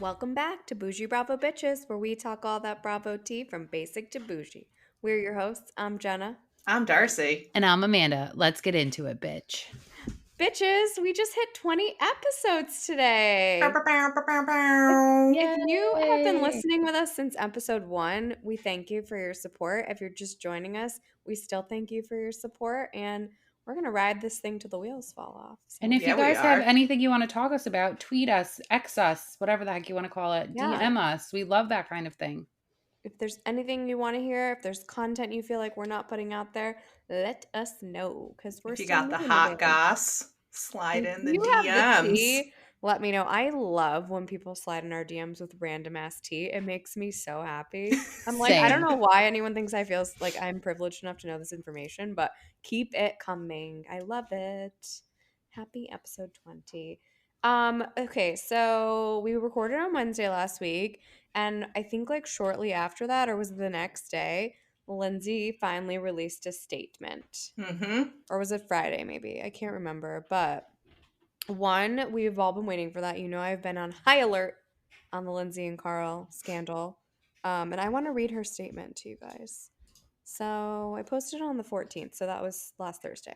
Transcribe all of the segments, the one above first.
Welcome back to Boujee Bravo Bitches, where we talk all that Bravo tea from basic to bougie. We're your hosts. I'm Jenna. I'm Darcy. And I'm Amanda. Let's get into it, bitch. Bitches, we just hit 20 episodes today. Bow, bow, bow, bow, bow, bow. If you have been Yay. listening with us since episode 1, we thank you for your support. If you're just joining us, we still thank you for your support, and we're going to ride this thing till the wheels fall off. So. And if Yeah, you we guys have are. anything you want to talk us about, tweet us, X us, whatever the heck you want to call it, Yeah. DM us. We love that kind of thing. If there's anything you want to hear, if there's content you feel like we're not putting out there, let us know, because we're If you still got the moving hot it. goss, slide If in the you have the DMs. tea, let me know. I love when people slide in our DMs with random ass tea. It makes me so happy. I'm like, I don't Same. know why anyone thinks I feel like I'm privileged enough to know this information, but keep it coming. I love it. Happy episode 20. Okay, so we recorded on Wednesday last week, and I think like shortly after that, or was it the next day, Lindsay finally released a statement. Mm-hmm. Or was it Friday maybe? I can't remember, but one, we've all been waiting for that. You know, I've been on high alert on the Lindsay and Carl scandal. And I want to read her statement to you guys. So I posted it on the 14th, so that was last Thursday.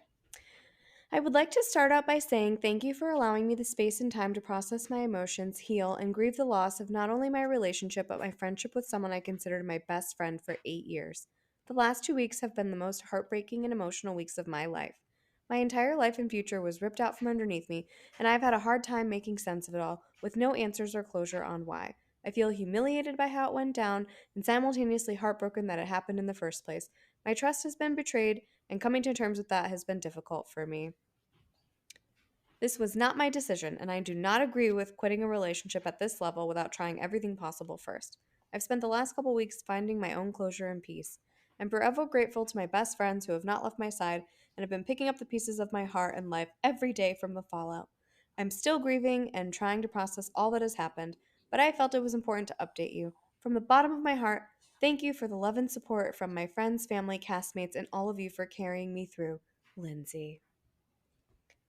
I would like to start out by saying thank you for allowing me the space and time to process my emotions, heal, and grieve the loss of not only my relationship, but my friendship with someone I considered my best friend for 8 years. The last 2 weeks have been the most heartbreaking and emotional weeks of my life. My entire life and future was ripped out from underneath me, and I've had a hard time making sense of it all, with no answers or closure on why. I feel humiliated by how it went down, and simultaneously heartbroken that it happened in the first place. My trust has been betrayed, and coming to terms with that has been difficult for me. This was not my decision, and I do not agree with quitting a relationship at this level without trying everything possible first. I've spent the last couple weeks finding my own closure and peace. I'm forever grateful to my best friends who have not left my side and have been picking up the pieces of my heart and life every day from the fallout. I'm still grieving and trying to process all that has happened, but I felt it was important to update you. From the bottom of my heart, thank you for the love and support from my friends, family, castmates, and all of you for carrying me through. Lindsay.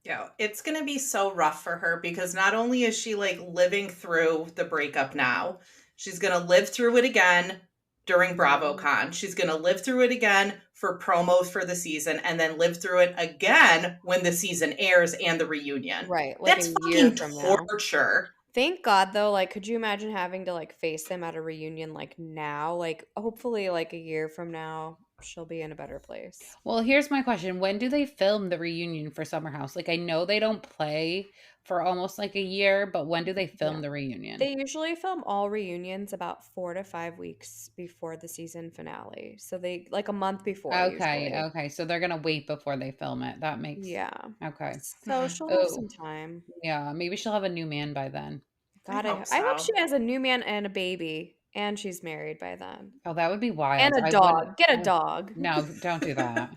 Yeah, it's going to be so rough for her because not only is she like living through the breakup now, she's going to live through it again during BravoCon. She's going to live through it again for promo for the season and then live through it again when the season airs and the reunion. Right, like That's a year fucking from now. torture. Thank God though, like could you imagine having to like face them at a reunion like now? Like hopefully like a year from now she'll be in a better place. Well, here's my question. When do they film the reunion for Summer House? Like, I know they don't play for almost like a year, but when do they film Yeah. the reunion? They usually film all reunions about 4 to 5 weeks before the season finale. So they like a month before Okay, usually. okay. So they're going to wait before they film it. That makes Yeah. Okay. So Hmm. she'll have Oh, some time. yeah. Maybe she'll have a new man by then. God, I hope I hope so. she has a new man and a baby and she's married by then. Oh, that would be wild. And a I dog. wouldn't. Get a dog. No, don't do that.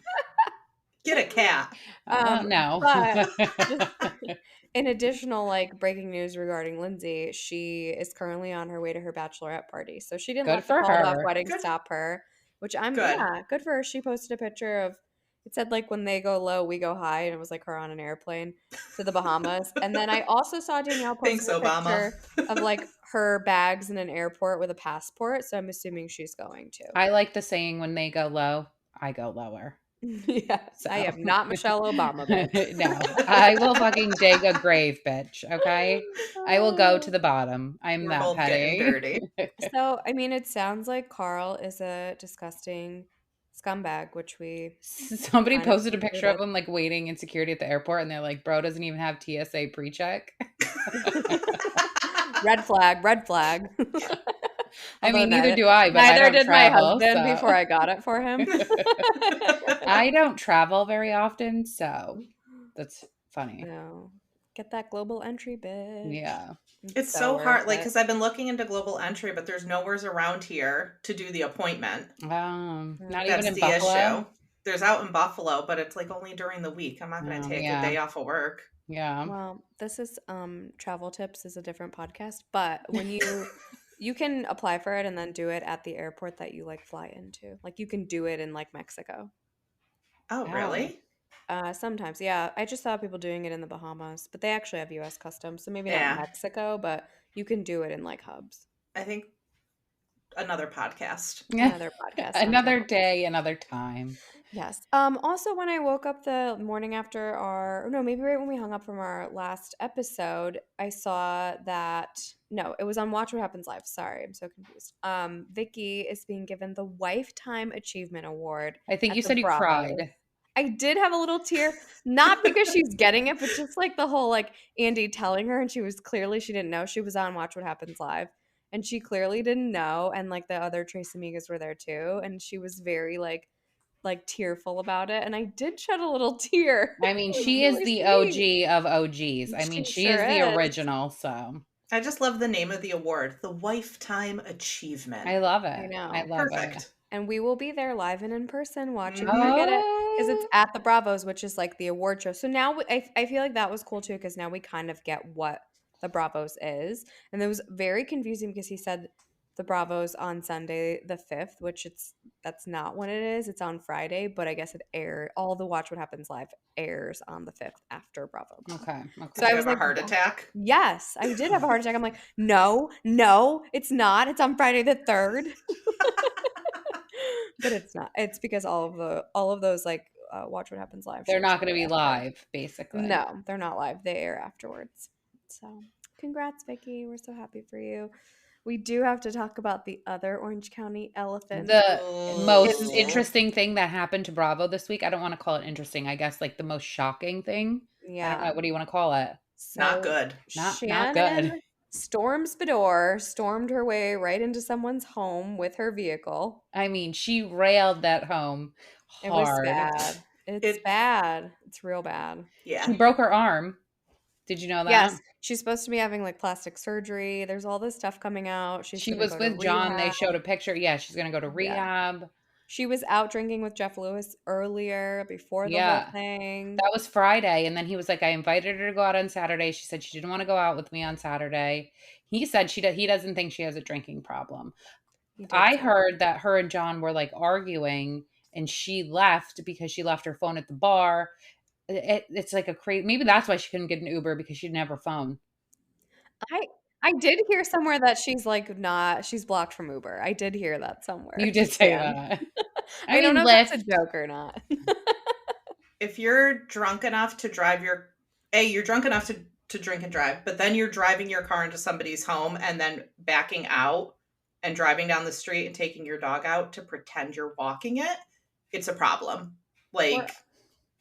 Get a cat. No. But just in additional like breaking news regarding Lindsay, she is currently on her way to her bachelorette party. So she didn't Good let the for called off her. wedding Good. stop her, which I'm Good. yeah, good for her. She posted a picture of it said like when they go low, we go high, and it was like her on an airplane to the Bahamas. And then I also saw Danielle Thanks, posted a Obama. picture of like her bags in an airport with a passport. So I'm assuming she's going to. I like the saying when they go low, I go lower. Yes, So I am not Michelle Obama, bitch. no, I will fucking dig a grave, bitch. Okay, I will go to the bottom. I'm We're that both getting petty. dirty. So, I mean, it sounds like Carl is a disgusting scumbag, which we Somebody kind of posted a picture of concluded. him like waiting in security at the airport, and they're like, "Bro doesn't even have TSA pre-check." Red flag, red flag. I Although mean, neither do I, but I neither don't did my travel, husband so before I got it for him. I don't travel very often, so that's funny. No. Get that global entry, bitch. Yeah. It's so hard, like, because I've been looking into global entry, but there's nowhere's around here to do the appointment. Not even That's in the Buffalo. issue. There's out in Buffalo, but it's like only during the week. I'm not going to take yeah. a day off of work. Yeah. Well, this is travel tips is a different podcast, but when you can apply for it and then do it at the airport that you like fly into. Like you can do it in like Mexico. Oh, really? Sometimes, yeah. I just saw people doing it in the Bahamas, but they actually have U.S. customs, so maybe not Yeah. Mexico, but you can do it in like hubs. I think another podcast. Another podcast. Another day, another time. Yes. Also, when I woke up the morning after maybe right when we hung up from our last episode, I saw that, no, it was on Watch What Happens Live. Sorry, I'm so confused. Vicky is being given the Lifetime Achievement Award. I think at you the said you Bravo. cried. I did have a little tear, not because she's getting it, but just like the whole like Andy telling her, and she didn't know she was on Watch What Happens Live, and she clearly didn't know, and like the other Trace Amigas were there too, and she was very like tearful about it, and I did shed a little tear. I mean, It was she is really the sweet. OG of OGs. I mean, she is sure the is. original, so. I just love the name of the award, the Lifetime Achievement. I love it. I know. I love Perfect. it. And we will be there live and in person watching Mhm. her get it, because it's Oh. at the Bravos, which is like the award show. So now I feel like that was cool too, because now we kind of get what the Bravos is. And it was very confusing because he said the Bravos on Sunday the 5th, which that's not when it is. It's on Friday, but I guess it aired. All the Watch What Happens Live airs on the 5th after Bravo. Okay. So I was Did you have like, a heart attack? yes, I did have a heart attack. I'm like, no, it's not. It's on Friday the 3rd. But it's not. It's because all of those like Watch What Happens Live. They're shows not going to air be after. live, basically. No, they're not live. They air afterwards. So congrats, Vicky. We're so happy for you. We do have to talk about the other Orange County elephant. The most Ooh. interesting thing that happened to Bravo this week, I don't want to call it interesting. I guess like the most shocking thing. I don't Yeah. know. What do you want to call it? Not good. Not Shannon good. Storms Beador stormed her way right into someone's home with her vehicle. I mean, she railed that home It was hard. bad. It's bad. It's real bad. Yeah. She broke her arm. Did you know that? Yes, she's supposed to be having like plastic surgery. There's all this stuff coming out. She was with John. They showed a picture. Yeah, she's going to go to rehab. She was out drinking with Jeff Lewis earlier before the whole thing. That was Friday. And then he was like, I invited her to go out on Saturday. She said she didn't want to go out with me on Saturday. He said he doesn't think she has a drinking problem. I heard that her and John were like arguing and she left because she left her phone at the bar. It's like a crazy, maybe that's why she couldn't get an Uber, because she didn't have her phone. I did hear somewhere that she's blocked from Uber. I did hear that somewhere. You did say that. I don't know if that's a joke or not. If you're drunk enough to drive you're drunk enough to drink and drive, but then you're driving your car into somebody's home and then backing out and driving down the street and taking your dog out to pretend you're walking it, it's a problem. Like,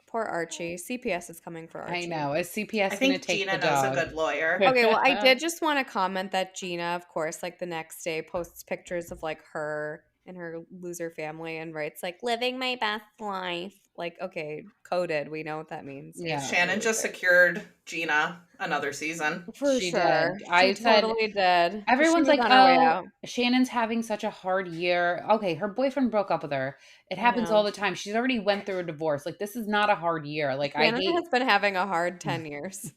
poor Archie. CPS is coming for Archie. I know. Is CPS I going to think take Gina the knows dog? a good lawyer. Okay, well, I did just want to comment that Gina, of course, like the next day posts pictures of like her and her loser family and writes like living my best life. Like, okay, coded. We know what that means. Yeah. Shannon just secured Gina another season. For She sure. did. I She said- totally did. Everyone's She was like, on her way oh, out. Shannon's having such a hard year. Okay, her boyfriend broke up with her. It happens know. all the time. She's already went through a divorce. Like, this is not a hard year. Like, I Shannon hate has been having a hard 10 years.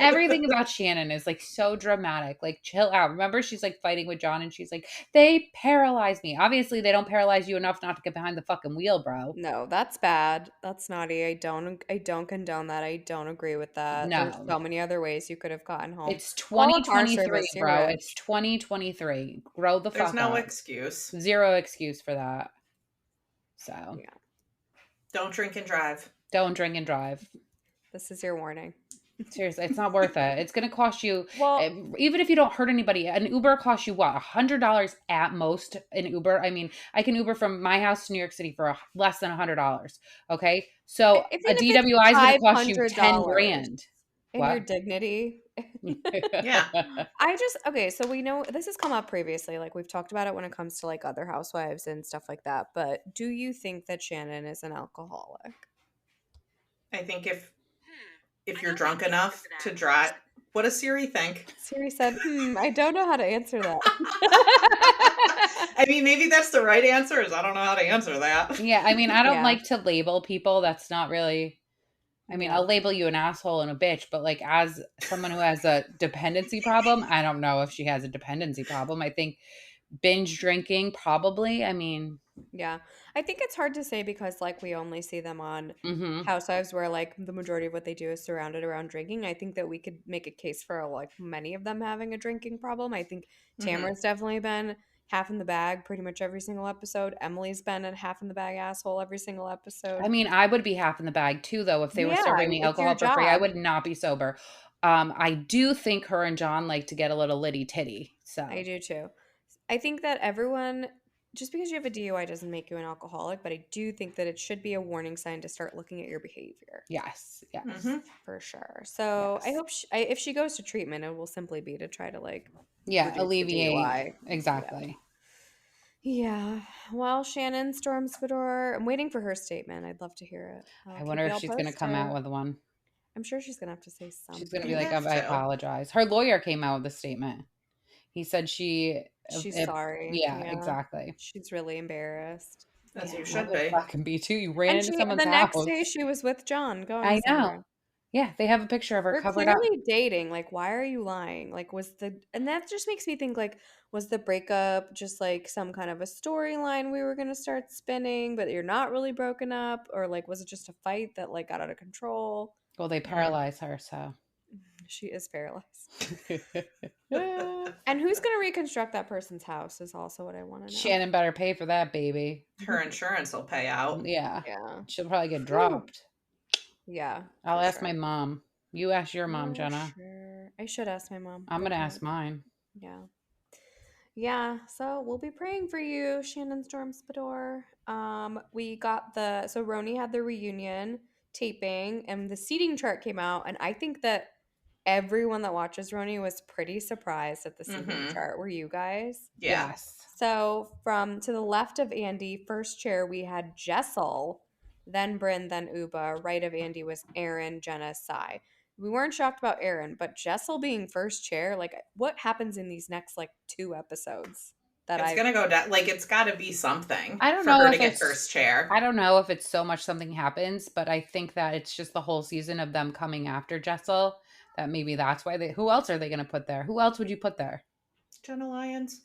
everything about Shannon is like so dramatic. Like, chill out. Remember, she's like fighting with John and she's like, they paralyzed me. Obviously, they don't paralyze you enough not to get behind the fucking wheel, bro. No, that's bad. That's naughty. I don't condone that. I don't agree with that. No. There's so many other ways you could have gotten home. It's Call a car 2023, service, you're bro. rich. It's 2023. Grow the There's fuck no up. excuse. Zero excuse for that. So, Yeah. Don't drink and drive. don't drink and drive. This is your warning. Seriously, it's not worth it. It's going to cost you, Well, even if you don't hurt anybody, an Uber costs you what, $100 at most? An Uber. I mean, I can Uber from my house to New York City for less than $100. Okay, so Even a if it's DWI is going to cost you $500 $10,000. in What? your dignity. Yeah. Okay, so we know this has come up previously. Like we've talked about it when it comes to like other housewives and stuff like that. But do you think that Shannon is an alcoholic? I think if you're drunk enough to drive, what does Siri think? Siri said, I don't know how to answer that. I mean, maybe that's the right answer, is I don't know how to answer that. Yeah, I mean, I don't Yeah. like to label people. That's not really. I mean, Yeah. I'll label you an asshole and a bitch, but like as someone who has a dependency problem, I don't know if she has a dependency problem. I think binge drinking, probably. I mean, Yeah. I think it's hard to say because like we only see them on Mm-hmm. Housewives where like the majority of what they do is surrounded around drinking. I think that we could make a case for like many of them having a drinking problem. I think Mm-hmm. Tamara's definitely been half in the bag pretty much every single episode. Emily's been a half in the bag asshole every single episode. I mean, I would be half in the bag too, though. If they were Yeah, serving me it's your alcohol for free, I job. would not be sober. I do think her and John like to get a little litty titty. I So do too. I think that everyone, just because you have a DUI doesn't make you an alcoholic, but I do think that it should be a warning sign to start looking at your behavior. yes, yes, Mm-hmm. For sure. So I yes. hope if she goes to treatment, it will simply be to try to like Yeah, reduce the alleviate. DUI. Yeah. Exactly. Yeah. Well, Shannon Storms Beador, I'm waiting for her statement. I'd love to hear it. I'll I keep wonder you if all she's going to come out posted. with one. I'm sure she's gonna have to say She's going to be You like, something. have I to. apologize. Her lawyer came out with a statement. He said She's sorry. yeah, Yeah. exactly. She's really embarrassed. As Yeah, you that should would be. fucking be too. You ran And into she someone's the next day house. she was with John going I know. somewhere. Yeah, they have a picture of her They're covered up. clearly dating. Like, why are you lying? Like, and that just makes me think, like, was the breakup just like some kind of a storyline we were gonna start spinning, but you're not really broken up? Or like, was it just a fight that like got out of control? Well, they Mm. paralyze her, so. She is paralyzed. And who's gonna reconstruct that person's house is also what I want to know. Shannon better pay for that, baby. Her insurance will pay out. Yeah. Yeah. She'll probably get Whew. dropped. Yeah, I'll for ask my sure. mom. You ask your mom, For Jenna. sure. I should ask my mom. I'm Good gonna point. ask mine. Yeah. Yeah, so we'll be praying for you, Shannon Storms Beador. We got so RHONY had the reunion taping and the seating chart came out, and I think that everyone that watches RHONY was pretty surprised at the seating Mm-hmm. chart. Were you guys? Yeah. Yes. So from to the left of Andy, first chair we had Jessel, then Bryn, then Ubah. Right of Andy was Erin, Jenna, Sai. We weren't shocked about Erin, but Jessel being first chair, like what happens in these next like 2 episodes that It's I gonna go down. Like, it's got to be something I don't for know her to if get it's first chair. I don't know if it's so much something happens, but I think that it's just the whole season of them coming after Jessel. That maybe that's why who else are they gonna put there? Who else would you put there? Jenna Lyons.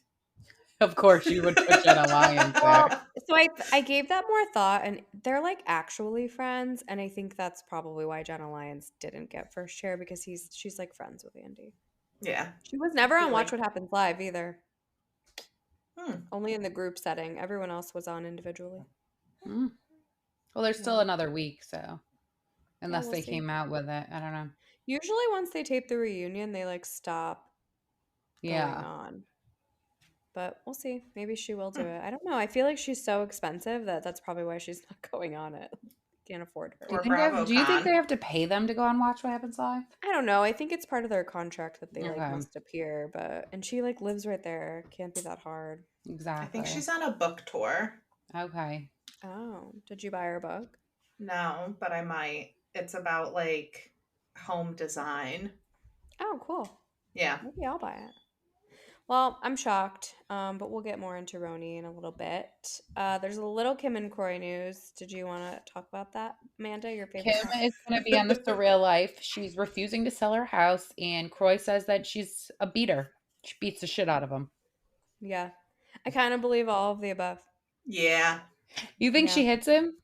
Of course you would put Jenna Lyons well, there. so I gave that more thought, and they're like actually friends, and I think that's probably why Jenna Lyons didn't get first chair because she's like friends with Andy. Yeah. She was never I on feel Watch like. What Happens Live either. Hmm. Only in the group setting. Everyone else was on individually. Mm. Well, there's still Yeah. another week, so unless We'll they see. came out with it, I don't know. Usually once they tape the reunion, they like stop going Yeah. on. But we'll see. Maybe she will do Hmm. it. I don't know. I feel like she's so expensive that that's probably why she's not going on it. Can't afford her. Or Do you think BravoCon. they have to pay them to go on Watch What Happens Live? I don't know. I think it's part of their contract that they like Okay. must appear, but and she like lives right there. Can't be that hard. I Exactly. think she's on a book tour. Okay. Oh, did you buy her book? No, but I might. It's about like home design. Oh, cool. Yeah. Maybe I'll buy it. Well, I'm shocked, but we'll get more into RHONY in a little bit. There's a little Kim and Croy news. Did you want to talk about that, Amanda? Your favorite Kim part? is going to be on the surreal life. She's refusing to sell her house, and Croy says that she's a beater. She beats the shit out of him. Yeah, I kind of believe all of the above. Yeah. You think Yeah. she hits him,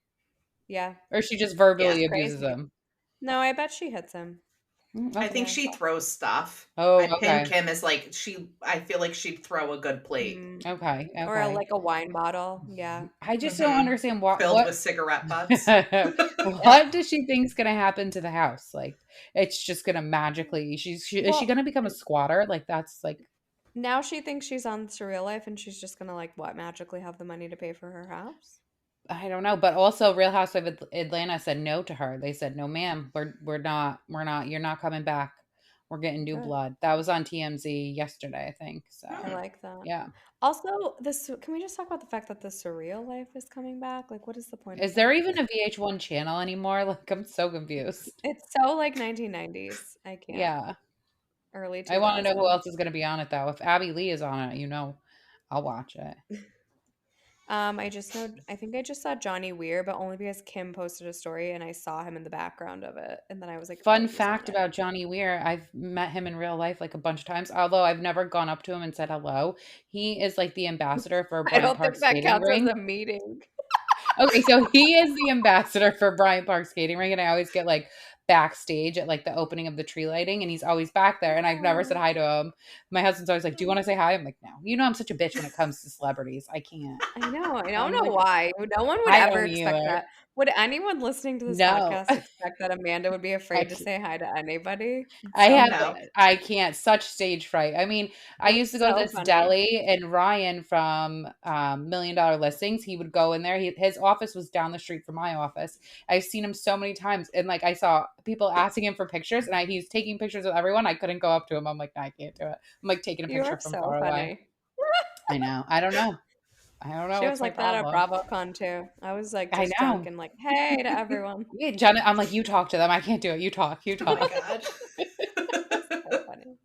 Yeah. or she just verbally Yeah. abuses Crazy. him? No, I bet she hits him. I think Yeah. she throws stuff. Oh, I pin okay. Kim as like I feel like she'd throw a good plate Okay. Or Okay. like a wine bottle. Yeah. I just don't Mhm. understand filled with cigarette butts. what does she think's gonna happen to the house? Like, it's just gonna magically. Is she Well, gonna become a squatter? Like, that's like. now she thinks she's on Surreal Life and she's just gonna like what magically have the money to pay for her house. I don't know, but also Real Housewives of Atlanta said no to her. They said, "No, ma'am, we're not. You're not coming back. We're getting new Good. blood." That was on TMZ yesterday, I think. So I like that. yeah, Also, can we just talk about the fact that the Surreal Life is coming back? Like, what is the point is of there that? even a VH1 channel anymore? Like, I'm so confused. It's so like 1990s. I can't. Yeah, Early I want to know who 2000s. else is going to be on it though. If Abby Lee is on it, I'll watch it. I think I just saw Johnny Weir, but only because Kim posted a story and I saw him in the background of it. And then I was like, oh, Fun he's on fact it. about Johnny Weir, I've met him in real life like a bunch of times, although I've never gone up to him and said hello. He is like the ambassador for I Bryant don't Park think that Skating counts as Rink. a meeting. Okay, so he is the ambassador for Bryant Park Skating Rink, and I always get like backstage at like the opening of the tree lighting, and he's always back there. And I've never said hi to him. My husband's always like, "Do you want to say hi?" I'm like, "No." You know, I'm such a bitch when it comes to celebrities. I can't. I know. I don't I'm know like, why. No one would I ever don't expect either. that. Would anyone listening to this No, podcast expect that Amanda would be I afraid to can't. say hi to anybody? It's I so have, No. funny. I can't, such stage fright. I mean, I used to It's go to so this funny. deli, and Ryan from Million Dollar Listings, he would go in there. His office was down the street from my office. I've seen him so many times, and like I saw people asking him for pictures, and he's taking pictures with everyone. I couldn't go up to him. I'm like, no, I can't do it. I'm like taking a You picture are from so far away. funny. I know. I don't know. I don't know She what's was my like that at problem. BravoCon too. I was like I just drunk know. and like, hey to everyone. Yeah, Jenna, I'm like, you talk to them. I can't do it. You talk. You Oh my talk. god. So funny.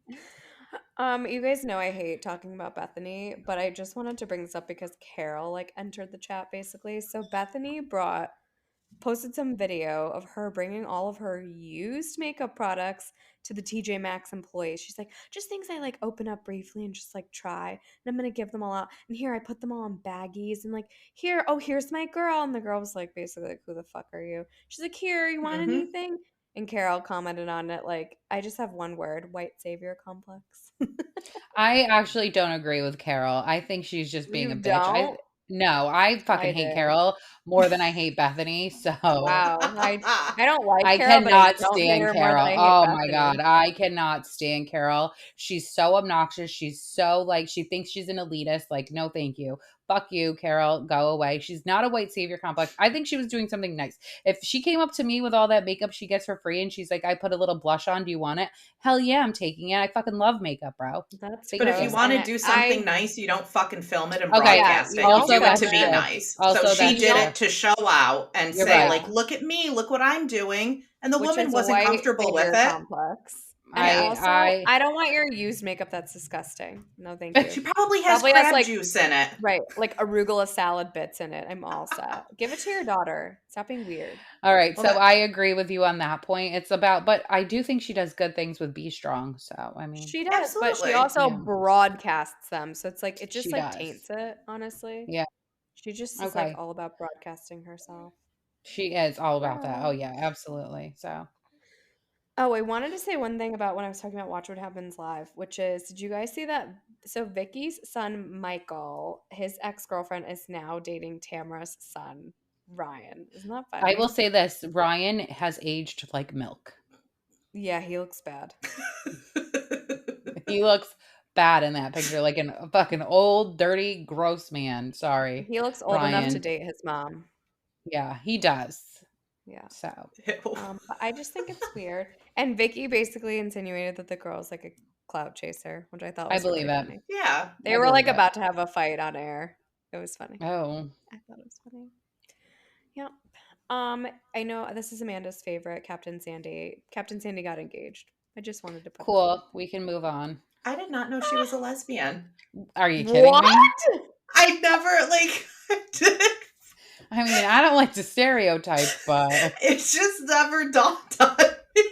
You guys know I hate talking about Bethany, but I just wanted to bring this up because Carol like entered the chat basically. So Bethany posted some video of her bringing all of her used makeup products to the TJ Maxx employees. She's like, just things I like open up briefly and just like try. And I'm gonna give them all out. And here I put them all in baggies and like here, oh, here's my girl. And the girl was like basically like, who the fuck are you? She's like, here, you want Mm-hmm. anything? And Carol commented on it like, I just have one word, white savior complex. I actually don't agree with Carol. I think she's just being You a bitch. don't? No, I fucking I hate did. Carol more than I hate Bethany. So Wow. I don't like I Carol, but I cannot don't hate stand her more than Carol. I hate Oh my God. Bethany. I cannot stand Carol. She's so obnoxious. She's so like, she thinks she's an elitist. Like, no, thank you. Fuck you, Carol. Go away. She's not a white savior complex. I think she was doing something nice. If she came up to me with all that makeup she gets for free and she's like, I put a little blush on. Do you want it? Hell yeah, I'm taking it. I fucking love makeup, bro. That's But Thank if you you. gross. want to And do something I nice, you don't fucking film it and Okay. yeah, broadcast you it. You don't Also, do it film to that's be true. it. nice. So Also, she that's You did true. don't it to show out and You're say, right. yeah, like, look at me, look what I'm doing. And the which woman is a wasn't white comfortable with savior it. complex. And Yeah. also, I don't want your used makeup. That's disgusting. No, thank you. She probably has Probably has crab like juice in it. right, like arugula salad bits in it. I'm all set. Give it to your daughter. Stop being weird. All right, Well, so that I agree with you on that point. It's about, but I do think she does good things with Be Strong. So, I mean, She does, but she absolutely. also yeah, broadcasts them. So it's like it just she like does. taints it, honestly. Yeah. She just is like Okay. all about broadcasting herself. She is all about that. Oh, But yeah, absolutely. So, oh, I wanted to say one thing about when I was talking about Watch What Happens Live, which is, did you guys see that? So Vicky's son, Michael, his ex-girlfriend is now dating Tamara's son, Ryan. Isn't that I will funny? say this, Ryan has aged like milk. Yeah, he looks bad. He looks bad in that picture, like a fucking old, dirty, gross man. Sorry, He looks old enough to Ryan. date his mom. Yeah, he does. Yeah. So, Ew. But I just think it's weird. And Vicky basically insinuated that the girl's like a clout chaser, which I thought I was believe really it. funny. Yeah. They I were like believe it. about to have a fight on air. It was funny. Oh, I thought it was funny. Yeah. I know this is Amanda's favorite, Captain Sandy. Captain Sandy got engaged. I just wanted to put that cool. out We can move on. I did not know she was a lesbian. Are you there. kidding me? What? I never like I mean, I don't like to stereotype, but it's just never dawned on me.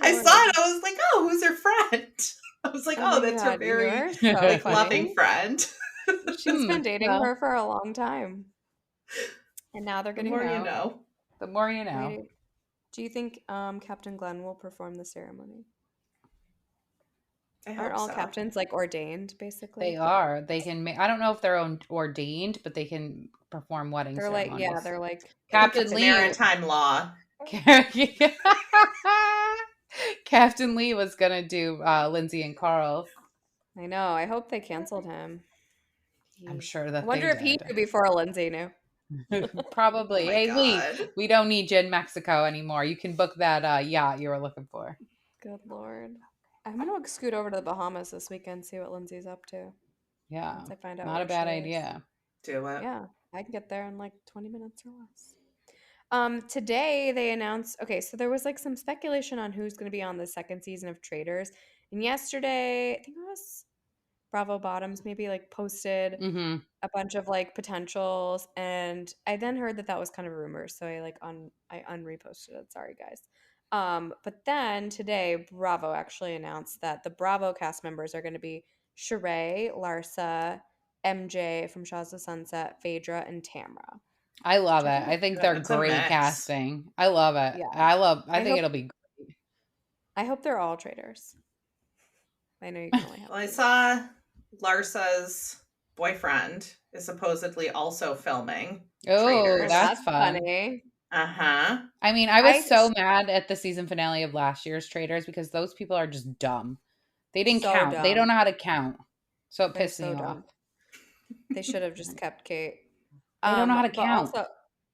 I saw Lord. it, I was like, oh, who's her friend? I was like, Oh oh, my that's her God, you very are so like funny. loving friend. She's been dating well, her for a long time. And now they're The getting more you married. know. the more you know. Wait, do you think Captain Glenn will perform the ceremony? I Aren't hope all so. captains like ordained, basically? They are. They can I don't know if they're ordained, but they can perform wedding They're like, yeah, ceremonies. they're like, Look, Captain it's Lee. maritime law. Captain Lee was gonna do Lindsay and Carl. I know. I hope they canceled him. I'm He, sure I that they wonder if he did. knew before Lindsay knew. Oh Probably. my Hey Lee, god. we don't need you in Mexico anymore. You can book that yacht you were looking for. Good Lord. I'm going to scoot over to the Bahamas this weekend, see what Lindsay's up to. Yeah, Once I find out not a where she bad is. idea. Do it. Yeah, I can get there in like 20 minutes or less. Today they announced, okay, so there was like some speculation on who's going to be on the second season of Traders. And yesterday, I think it was Bravo Bottoms maybe like posted Mm-hmm. a bunch of like potentials, and I then heard that was kind of a rumor, so I like I unreposted it. Sorry guys. But then today Bravo actually announced that the Bravo cast members are going to be Sheree, Larsa, MJ from Shaw's of Sunset, Phaedra, and Tamra. I love Which I it. think I is think good. they're That's a great mix. casting. I love it. Yeah. I I think hope it'll be great. I hope they're all traitors. I know you can only have Well, I two. saw Larsa's boyfriend is supposedly also filming Oh, Oh, Traitors. that's that's fun. funny. Uh-huh. I mean, I was I so mad at the season finale of last year's Traitors because those people are just dumb. They didn't so count. They don't dumb. know how to count. So it They're pissed so me off. dumb. They should have just kept Kate. They don't know how to But count. also,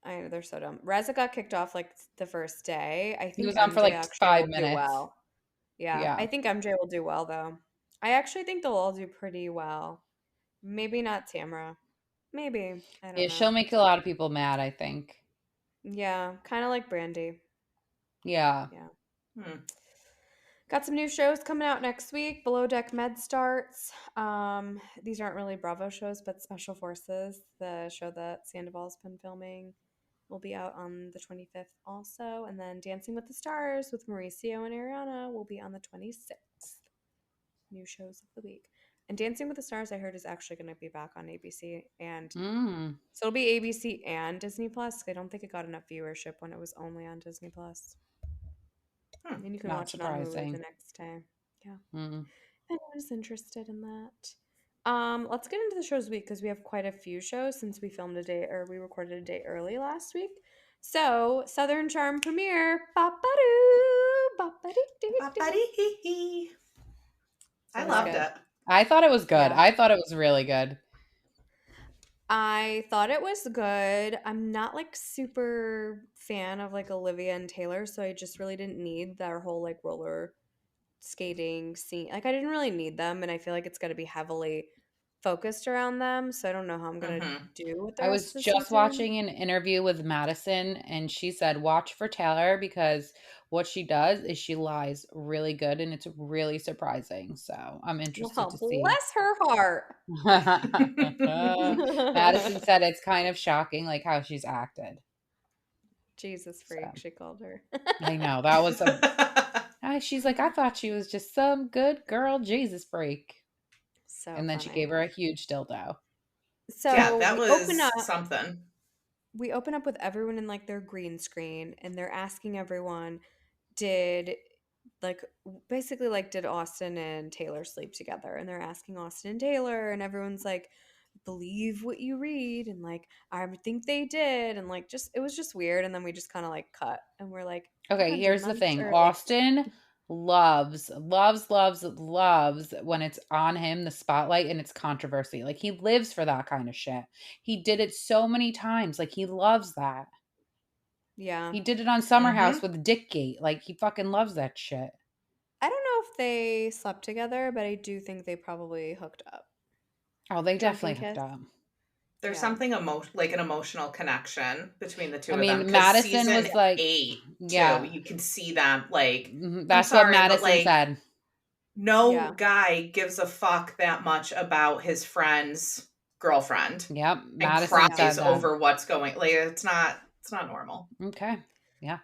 I know they're so dumb. Reza got kicked off like the first day. I He think was on for MJ like actually 5 will do minutes. well. Yeah, Yeah. I think MJ will do well though. I actually think they'll all do pretty well. Maybe not Tamara. Maybe. I Yeah, don't she'll know. make a lot of people mad, I think. Yeah, kind of like Brandy. Yeah. Yeah. Hmm. Got some new shows coming out next week. Below Deck Med starts. These aren't really Bravo shows, but Special Forces, the show that Sandoval's been filming, will be out on the 25th also. And then Dancing with the Stars with Mauricio and Ariana will be on the 26th. New shows of the week. And Dancing with the Stars, I heard, is actually going to be back on ABC. And Mm. so it'll be ABC and Disney Plus. I don't think it got enough viewership when it was only on Disney Plus. Hmm. And you can Not watch it on Hulu the surprising. next day. Yeah. Mm. Anyone's interested in that. Let's get into the shows week because we have quite a few shows since we filmed a day or we recorded a day early last week. So Southern Charm premiere. Ba-ba-doo, ba-ba-dee-dee-dee. Ba-ba-dee-hee-hee. It I was loved good. it. I thought it was good. Yeah. I thought it was really good. I thought it was good. I'm not like super fan of like Olivia and Taylor, so I just really didn't need their whole like roller skating scene. Like I didn't really need them, and I feel like it's going to be heavily focused around them. So I don't know how I'm going to Mm-hmm. do with the I rest was of the just season. watching an interview with Madison, and she said, watch for Taylor because what she does is she lies really good, and it's really surprising. So I'm interested to Well, see. bless her heart. Madison said it's kind of shocking, like how she's acted. Jesus So freak, she called her. I know that was a. She's like, I thought she was just some good girl, Jesus freak, So and then she funny. gave her a huge dildo. Yeah, So that we open was up. something. We open up with everyone in like their green screen, and they're asking everyone, did like basically like did Austin and Taylor sleep together? And they're asking Austin and Taylor, and everyone's like, believe what you read, and like I think they did, and like just it was just weird. And then we just kind of like cut, and we're like Okay, 100 here's the months thing. or like Austin loves when it's on him, the spotlight, and it's controversy. Like he lives for that kind of shit. He did it so many times. Like he loves that. yeah. He did it on Summer Mm-hmm. House with Dickgate. Like he fucking loves that shit. I don't know if they slept together, but I do think they probably hooked up. Oh, they Drinking definitely hooked kiss. up. There's Yeah. something like an emotional connection between the two I of them mean, because Madison season was like, 8 too, yeah, you can see them like. I'm that's what sorry, but Madison like said. no Yeah. guy gives a fuck that much about his friend's girlfriend Yep, and Madison Yeah. said cries that. over what's going. Like it's not normal. Okay, yeah.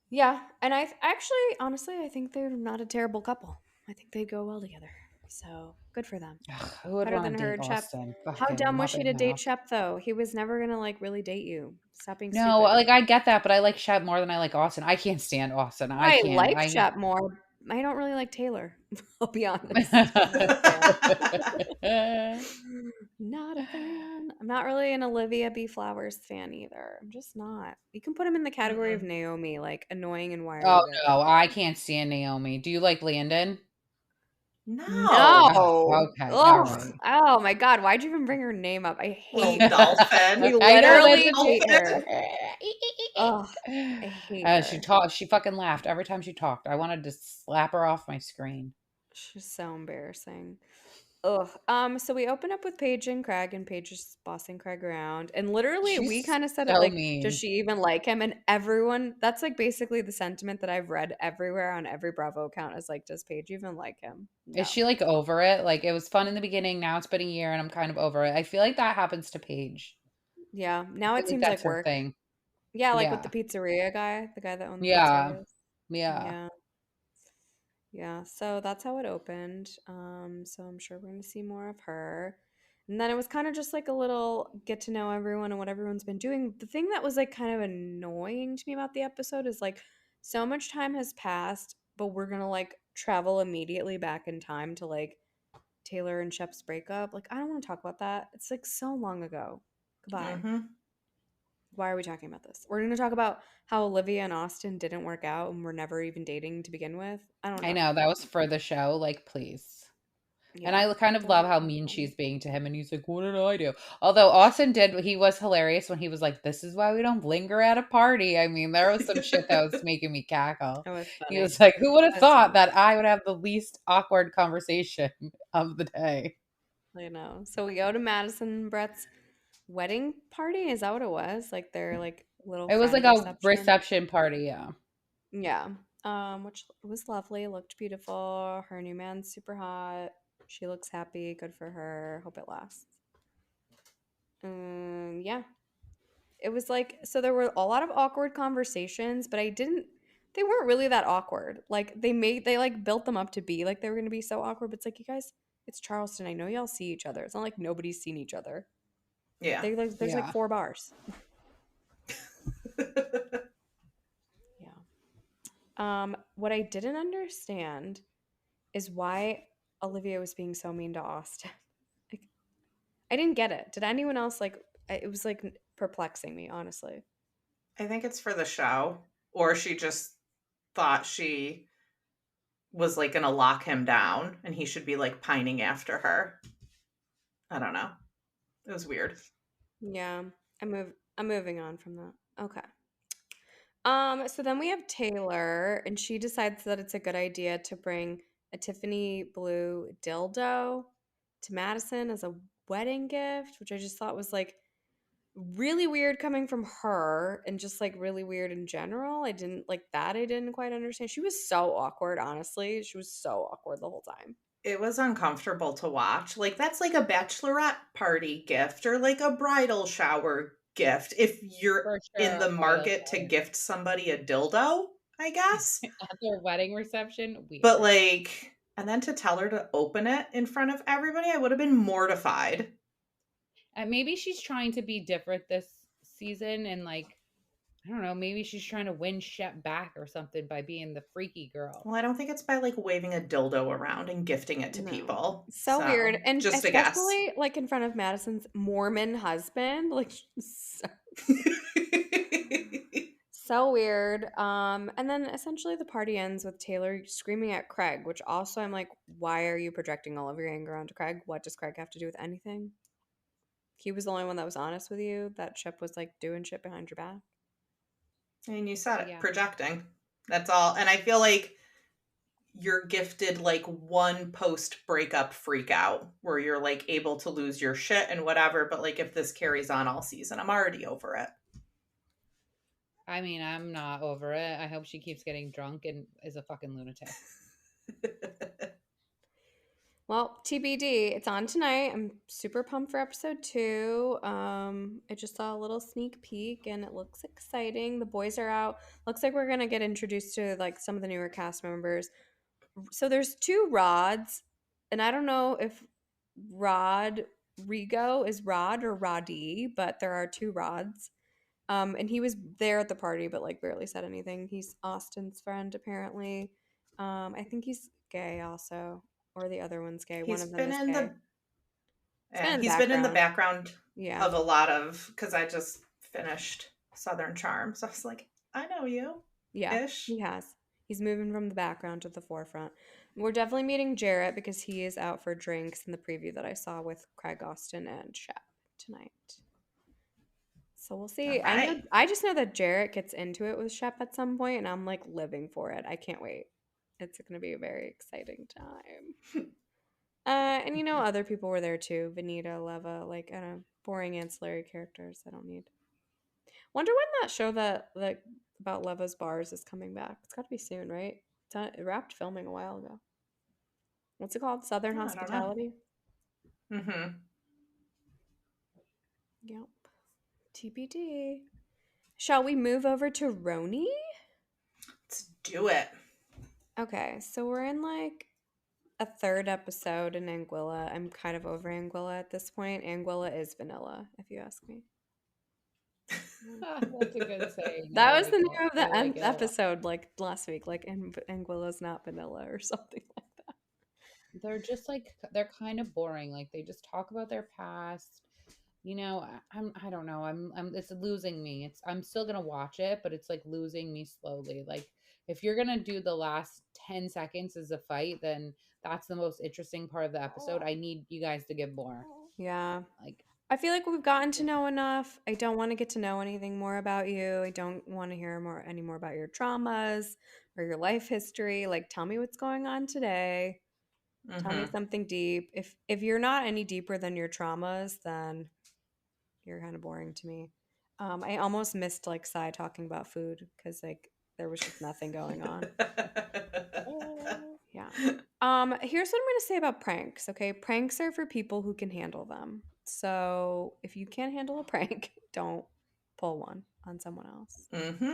Yeah, and actually, honestly, I think they're not a terrible couple. I think they go well together. So good for them. Ugh, who would Better want than to her, date Shep. Austin? How Fucking dumb was she Muppet to date mouth. Shep though? He was never gonna like really date you. Stop being No, stupid. like I get that, but I like Shep more than I like Austin. I can't stand Austin. I I can't. like Shep more. I don't really like Taylor. I'll be honest. Not a fan. I'm not really an Olivia B. Flowers fan either. I'm just not. You can put him in the category of Mm-mm. Naomi, like annoying and why are Oh you there? no, I can't stand Naomi. Do you like Landon? No, Oh, No. okay, all Ugh. right. Oh my God. Why'd you even bring her name up? I hate little her. dolphin, I I know little that's literally what she. hate her. dolphin. Ugh. I hate She her. talked. She fucking laughed every time she talked. I wanted to slap her off my screen. She's so embarrassing. Ugh. So we open up with Paige and Craig, and Paige is bossing Craig around. And literally, we She's kind of said it so like, does mean. she even like him? And everyone, that's like basically the sentiment that I've read everywhere on every Bravo account is like, does Paige even like him? Is No. she like over it? Like it was fun in the beginning. Now it's been a year and I'm kind of over it. I feel like that happens to Paige. Yeah. I Now feel it like seems that's like her work. thing. Yeah, like with the Yeah. pizzeria guy, the guy that owned the Yeah. pizzerias. Yeah. Yeah. Yeah, so that's how it opened. So I'm sure we're going to see more of her. And then it was kind of just like a little get to know everyone and what everyone's been doing. The thing that was like kind of annoying to me about the episode is like so much time has passed, but we're going to like travel immediately back in time to like Taylor and Shep's breakup. Like, I don't want to talk about that. It's like so long ago. Goodbye. Mm-hmm. Why are we talking about this? We're going to talk about how Olivia and Austin didn't work out and were never even dating to begin with. I don't I know. know that was for the show. Like, please. And Yeah. I kind of Don't love want how to talk mean about it. she's being to him. And he's like, what did I do? Although Austin did, he was hilarious when he was like, this is why we don't linger at a party. I mean, there was some shit that was making me cackle. It was He funny. was like, who would have That's thought funny. that I would have the least awkward conversation of the day? I know. So we go to Madison and Brett's wedding party. Is that what it was? Like their like little It was like friend a reception. reception party. Yeah. Yeah. Which was lovely. Looked beautiful. Her new man's super hot. She looks happy. Good for her. Hope it lasts. Yeah. It was like so there were a lot of awkward conversations, but I didn't they weren't really that awkward. Like they like built them up to be like they were gonna be so awkward, but it's like you guys, it's Charleston. I know y'all see each other. It's not like nobody's seen each other. Yeah. They like there's like Yeah. 4 bars. Yeah. What I didn't understand is why Olivia was being so mean to Austin. Like I didn't get it. Did anyone else like it was like perplexing me, honestly. I think it's for the show, or she just thought she was like gonna lock him down and he should be like pining after her. I don't know. It was weird. Yeah. I'm moving on from that. Okay. So then we have Taylor, and she decides that it's a good idea to bring a Tiffany blue dildo to Madison as a wedding gift, which I just thought was like really weird coming from her and just like really weird in general. I didn't like that. I didn't quite understand. She was so awkward, honestly. She was so awkward the whole time. It was uncomfortable to watch. Like, that's like a bachelorette party gift or like a bridal shower gift. If you're For in sure. the A bridal market to shower. gift somebody a dildo, I guess. At their wedding reception, But weird. like, and then to tell her to open it in front of everybody, I would have been mortified. And maybe she's trying to be different this season and like I don't know, maybe she's trying to win Shep back or something by being the freaky girl. Well, I don't think it's by like waving a dildo around and gifting it to No. people. So weird. So, And just a guess. especially like in front of Madison's Mormon husband. Like so, so weird. And then essentially the party ends with Taylor screaming at Craig, which also I'm like, why are you projecting all of your anger onto Craig? What does Craig have to do with anything? He was the only one that was honest with you. That Shep was like doing shit behind your back. And you said it, Yeah. projecting. That's all. And I feel like you're gifted like one post breakup freak out where you're like able to lose your shit and whatever. But like if this carries on all season, I'm already over it. I mean, I'm not over it. I hope she keeps getting drunk and is a fucking lunatic. Well, TBD, it's on tonight. I'm super pumped for episode 2. I just saw a little sneak peek and it looks exciting. The boys are out. Looks like we're gonna get introduced to like some of the newer cast members. So there's 2 Rods, and I don't know if Rodrigo is Rod or Roddy, but there are 2 Rods. And he was there at the party, but like barely said anything. He's Austin's friend, apparently. I think he's gay also, or the other one's gay. One He's of them been is in gay. the He's he's been in the background. background Yeah. of a lot of because I just finished Southern Charm. So I was like, I know you. Yeah, Ish. he has. He's moving from the background to the forefront. We're definitely meeting Jarrett because he is out for drinks in the preview that I saw with Craig Austin and Shep tonight. So we'll see. All right. I just know that Jarrett gets into it with Shep at some point, and I'm like living for it. I can't wait. It's going to be a very exciting time. And you know, other people were there too. Vanita, Leva, like boring ancillary characters. I don't need. Wonder when that show that like about Leva's bars is coming back. It's got to be soon, right? It wrapped filming a while ago. What's it called? Southern Oh, I don't know. Hospitality. Mm-hmm. Yep. TBD. Shall we move over to RHONY? Let's do it. Okay, so we're in like a third episode in Anguilla. I'm kind of over Anguilla at this point. Anguilla is vanilla, if you ask me. That's a good saying. That I was like the it. name of I the like it a lot. episode, like last week, like Anguilla's not vanilla or something like that. They're just like they're kind of boring. Like they just talk about their past. You know, I don't know. I'm it's losing me. I'm still gonna watch it, but it's like losing me slowly. Like if you're gonna do the last 10 seconds as a fight, then that's the most interesting part of the episode. I need you guys to give more. Yeah. Like I feel like we've gotten to know enough. I don't want to get to know anything more about you. I don't want to hear any more about your traumas or your life history. Like tell me what's going on today. Tell me Mm-hmm. something deep. If you're not any deeper than your traumas, then you're kind of boring to me. I almost missed like Sai talking about food because like there was just nothing going on. Yeah. Here's what I'm gonna say about pranks. Okay, pranks are for people who can handle them. So if you can't handle a prank, don't pull one on someone else. Mm-hmm.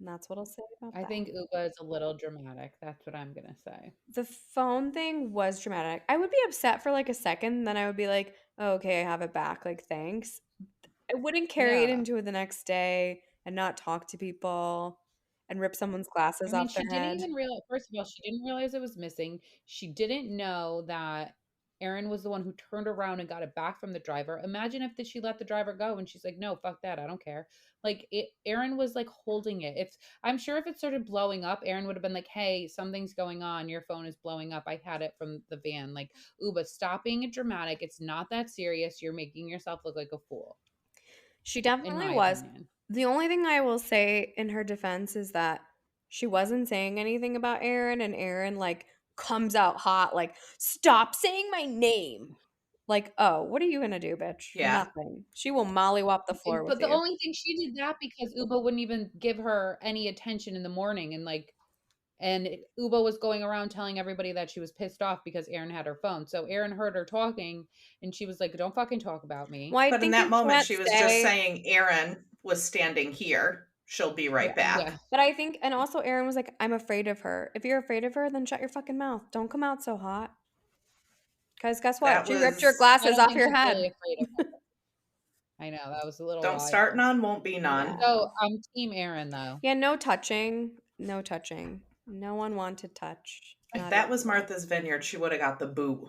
And that's what I'll say about I that. think Ubah is a little dramatic. That's what I'm gonna say. The phone thing was dramatic. I would be upset for like a second, then I would be like, oh, okay, I have it back. Like, thanks. I wouldn't carry it Yeah. into the next day and not talk to people and rip someone's I glasses mean, off she their didn't head. even realize, first of all, she didn't realize it was missing. She didn't know that Erin was the one who turned around and got it back from the driver. Imagine if she let the driver go and she's like, no, fuck that. I don't care. Like, Erin was like holding it. I'm sure if it started blowing up, Erin would have been like, hey, something's going on. Your phone is blowing up. I had it from the van. Like, Ubah, stop being dramatic. It's not that serious. You're making yourself look like a fool, She in definitely my was. opinion. The only thing I will say in her defense is that she wasn't saying anything about Erin, and Erin like comes out hot, like, stop saying my name. Like, oh, what are you gonna do, bitch? Yeah. Nothing. She will mollywop the floor with But the you. only thing she did that because Ubah wouldn't even give her any attention in the morning, and Ubah was going around telling everybody that she was pissed off because Erin had her phone. So Erin heard her talking, and she was like, "Don't fucking talk about me." Well, I But in think that you moment, can't she was just say, saying Erin was standing here. She'll be right yeah. Yeah, back. But I think, and also Erin was like, I'm afraid of her. If you're afraid of her, then shut your fucking mouth. Don't come out so hot. Because guess what? That She ripped your was, I glasses don't off think your she's head. really afraid of her. I know that was a little don't start wild. none, won't be none. Yeah. So I'm Team Erin though. Yeah, no touching. No touching. No one wanted touch. If Not that was Anguilla. Martha's Vineyard, she would have got the boot.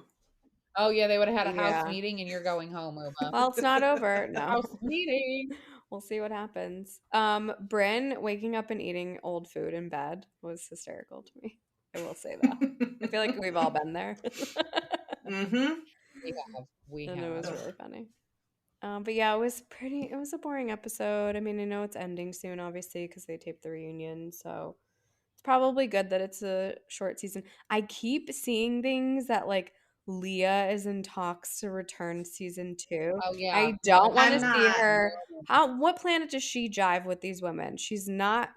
Oh yeah, they would have had a house Yeah. meeting, and you're going home, Ubah. Well, it's not over. No. House meeting. We'll see what happens. Bryn waking up and eating old food in bed was hysterical to me. I will say that. I feel like we've all been there. Mm-hmm. We And it have. was really funny. But yeah, it was a boring episode. I mean, I know it's ending soon, obviously, because they taped the reunion. So it's probably good that it's a short season. I keep seeing things that like Leah is in talks to return season 2. Oh yeah, I don't want to I'm see not. her. What planet does she jive with these women? She's not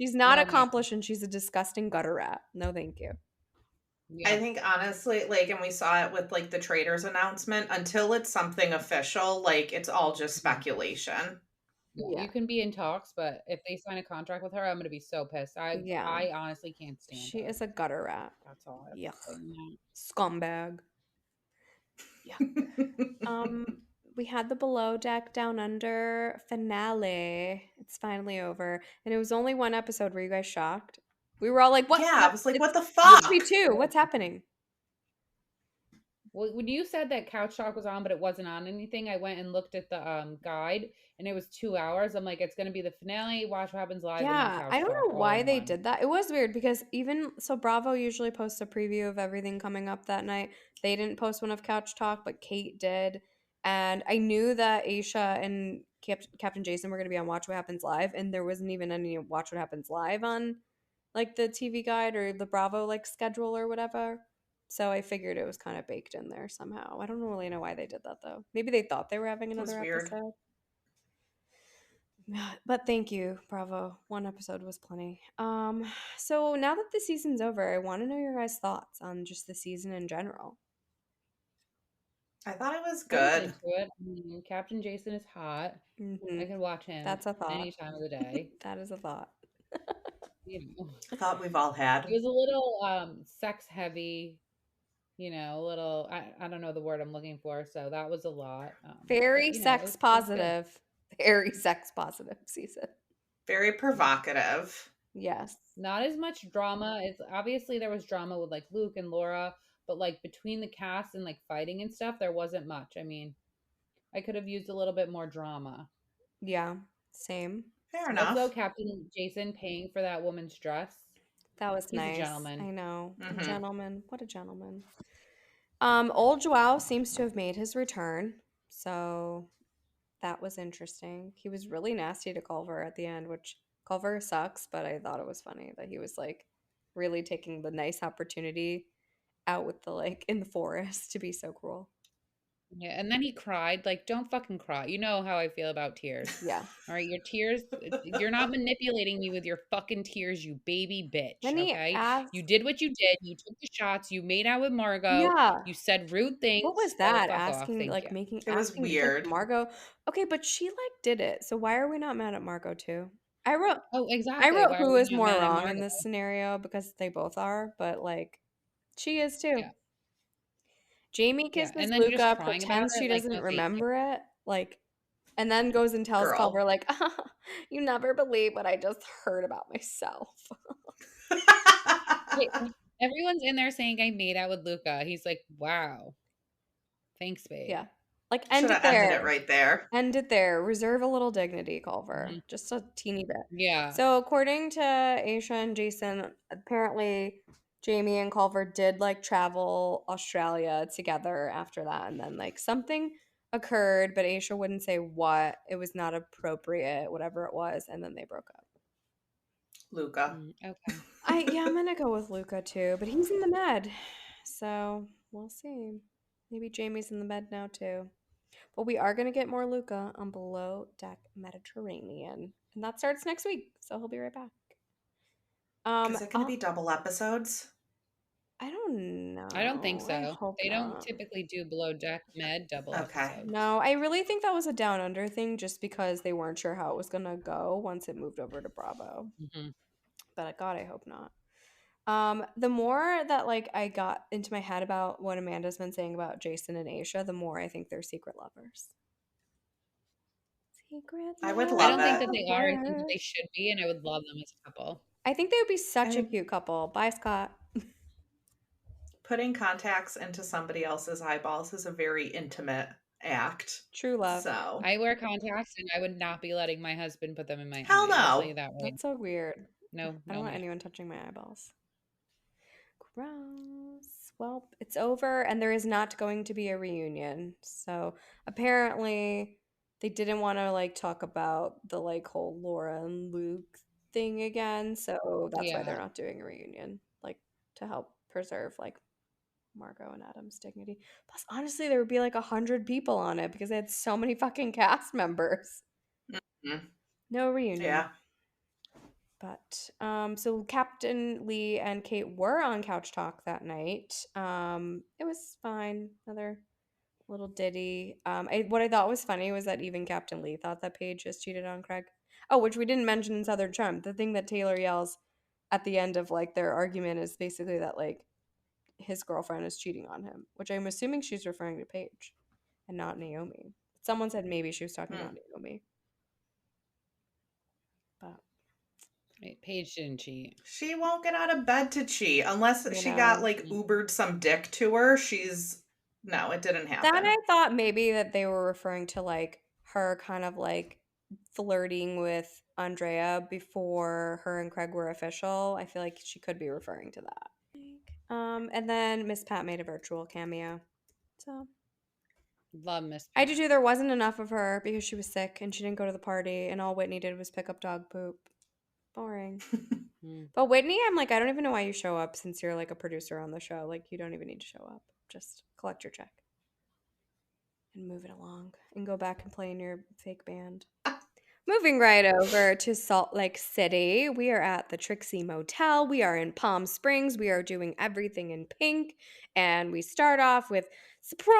No man. accomplished, and she's a disgusting gutter rat. No, thank you. I Yeah. think honestly, like, and we saw it with like the traders announcement, until it's something official, like it's all just speculation. Yeah, Yeah. you can be in talks, but if they sign a contract with her, I'm gonna be so pissed. Yeah. I honestly can't stand She her. is a gutter rat. That's all I have Yuck. to say on that. Scumbag. Yeah. We had the Below Deck Down Under finale. It's finally over. And it was only one episode. Were you guys shocked? We were all like, what? Yeah, I was like, It's what the supposed to be fuck? 2. What's happening? Well, when you said that Couch Talk was on, but it wasn't on anything, I went and looked at the guide, and it was 2 hours. I'm like, it's gonna be the finale, watch what happens live, and then Yeah, Couch I don't Talk know all why in they one. did that. It was weird because even so, Bravo usually posts a preview of everything coming up that night. They didn't post one of Couch Talk, but Kate did. And I knew that Aesha and Captain Jason were going to be on Watch What Happens Live, and there wasn't even any Watch What Happens Live on like the TV guide or the Bravo like schedule or whatever. So I figured it was kind of baked in there somehow. I don't really know why they did that though. Maybe they thought they were having It was another weird. episode. But thank you, Bravo. One episode was plenty. So now that the season's over, I want to know your guys' thoughts on just the season in general. I thought it was I was good. into it. I mean, Captain Jason is hot. I can watch him. That's a thought. Any time of the day. That is a thought. You know, I thought we've all had. it was a little sex heavy. You know, a little. I don't know the word I'm looking for. So that was a lot. Very but, you know, sex it was good. positive. Very sex positive season. Very provocative. Yes. Not as much drama. It's obviously there was drama with like Luke and Laura, but like between the cast and like fighting and stuff, there wasn't much. I mean, I could have used a little bit more drama. Yeah. Same. Fair enough. Also, Captain Jason paying for that woman's dress. That was He's nice. a gentleman. I know. Mhm. A gentleman. What a gentleman. Old Joao seems to have made his return. So that was interesting. He was really nasty to Culver at the end, which Culver sucks, but I thought it was funny that he was like really taking the nice opportunity out with the like in the forest to be so cruel. Yeah, and then he cried. Like, don't fucking cry. You know how I feel about tears. Yeah. All right, your tears. You're not manipulating me with your fucking tears, you baby bitch. Then he Okay, asked, you did what you did. You took the shots. You made out with Margot. yeah. You said rude things. What was Oh, that? fuck off. Asking Thank like you. making It was asking to take weird. Margot. Okay, but she like did it. So why are we not mad at Margot too? I wrote Oh, exactly. Why are who we is not more mad at wrong in Margot? this scenario because they both are, but like she is too. Yeah. Jamie Yeah, kisses and then just Luca, crying about pretends she it, like, doesn't no, thank you. remember it, like, and then goes and tells Girl. Culver like, "You never believe what I just heard about myself." Wait, everyone's in there saying I made out with Luca. He's like, wow. Thanks, babe. Yeah, like Should end it have ended there. it right there. End it there. Reserve a little dignity, Culver. Mhm. Just a teeny bit. Yeah. So according to Aesha and Jason, apparently Jamie and Culver did like travel Australia together after that, and then like something occurred, but Aesha wouldn't say what. It was not appropriate, whatever it was, and then they broke up. Luca. Okay. I'm gonna go with Luca too, but he's in the med, so we'll see. Maybe Jamie's in the med now too. But we are gonna get more Luca on Below Deck Mediterranean, and that starts next week, so he'll be right back. Is it going to be double episodes? I don't know. I don't think I so. hope They don't not. typically do below deck med double Okay. episodes. No, I really think that was a down under thing just because they weren't sure how it was gonna go once it moved over to Bravo. Mm-hmm. But God, I hope not. The more that like I got into my head about what Amanda's been saying about Jason and Aesha, the more I think they're secret lovers. Secret I would I love don't think it. that they are. I think that lovers. they should be, and I would love them as a couple. I think they would be such a And- cute couple. Bye, Scott. Putting contacts into somebody else's eyeballs is a very intimate act. True love. So I wear contacts, and I would not be letting my husband put them in my Hell eye. I'll no. tell you that right. That's so weird. No, I no, don't want ma'am. anyone touching my eyeballs. Gross. Well, it's over, and there is not going to be a reunion. So apparently, they didn't want to like talk about the like whole Laura and Luke thing again. So that's why they're Yeah. not doing a reunion, like to help preserve like Margot and Adam's dignity. Plus, honestly, there would be like 100 people on it because they had so many fucking cast members. Mhm. No reunion. yeah. But so Captain Lee and Kate were on Couch Talk that night. It was fine. Another little ditty. What I thought was funny was that even Captain Lee thought that Paige just cheated on Craig. Oh, which we didn't mention in Southern Charm. The thing that Taylor yells at the end of like their argument is basically that like his girlfriend is cheating on him, which I'm assuming she's referring to Paige and not Naomi. Someone said maybe she was talking about Naomi. But Wait, Paige didn't cheat. She won't get out of bed to cheat unless You she know. got like Ubered some dick to her. No, it didn't happen. That I thought maybe that they were referring to like her kind of like flirting with Andrea before her and Craig were official. I feel like she could be referring to that. And then Miss Pat made a virtual cameo. So Love Miss I Pat. do too. There wasn't enough of her because she was sick and she didn't go to the party, and all Whitney did was pick up dog poop. Boring. Mm. But Whitney, I'm like, I don't even know why you show up since you're like a producer on the show. Like, you don't even need to show up. Just collect your check and move it along and go back and play in your fake band. Moving right over to Salt Lake City, we are at the Trixie Motel. We are in Palm Springs. We are doing everything in pink. And we start off with surprise,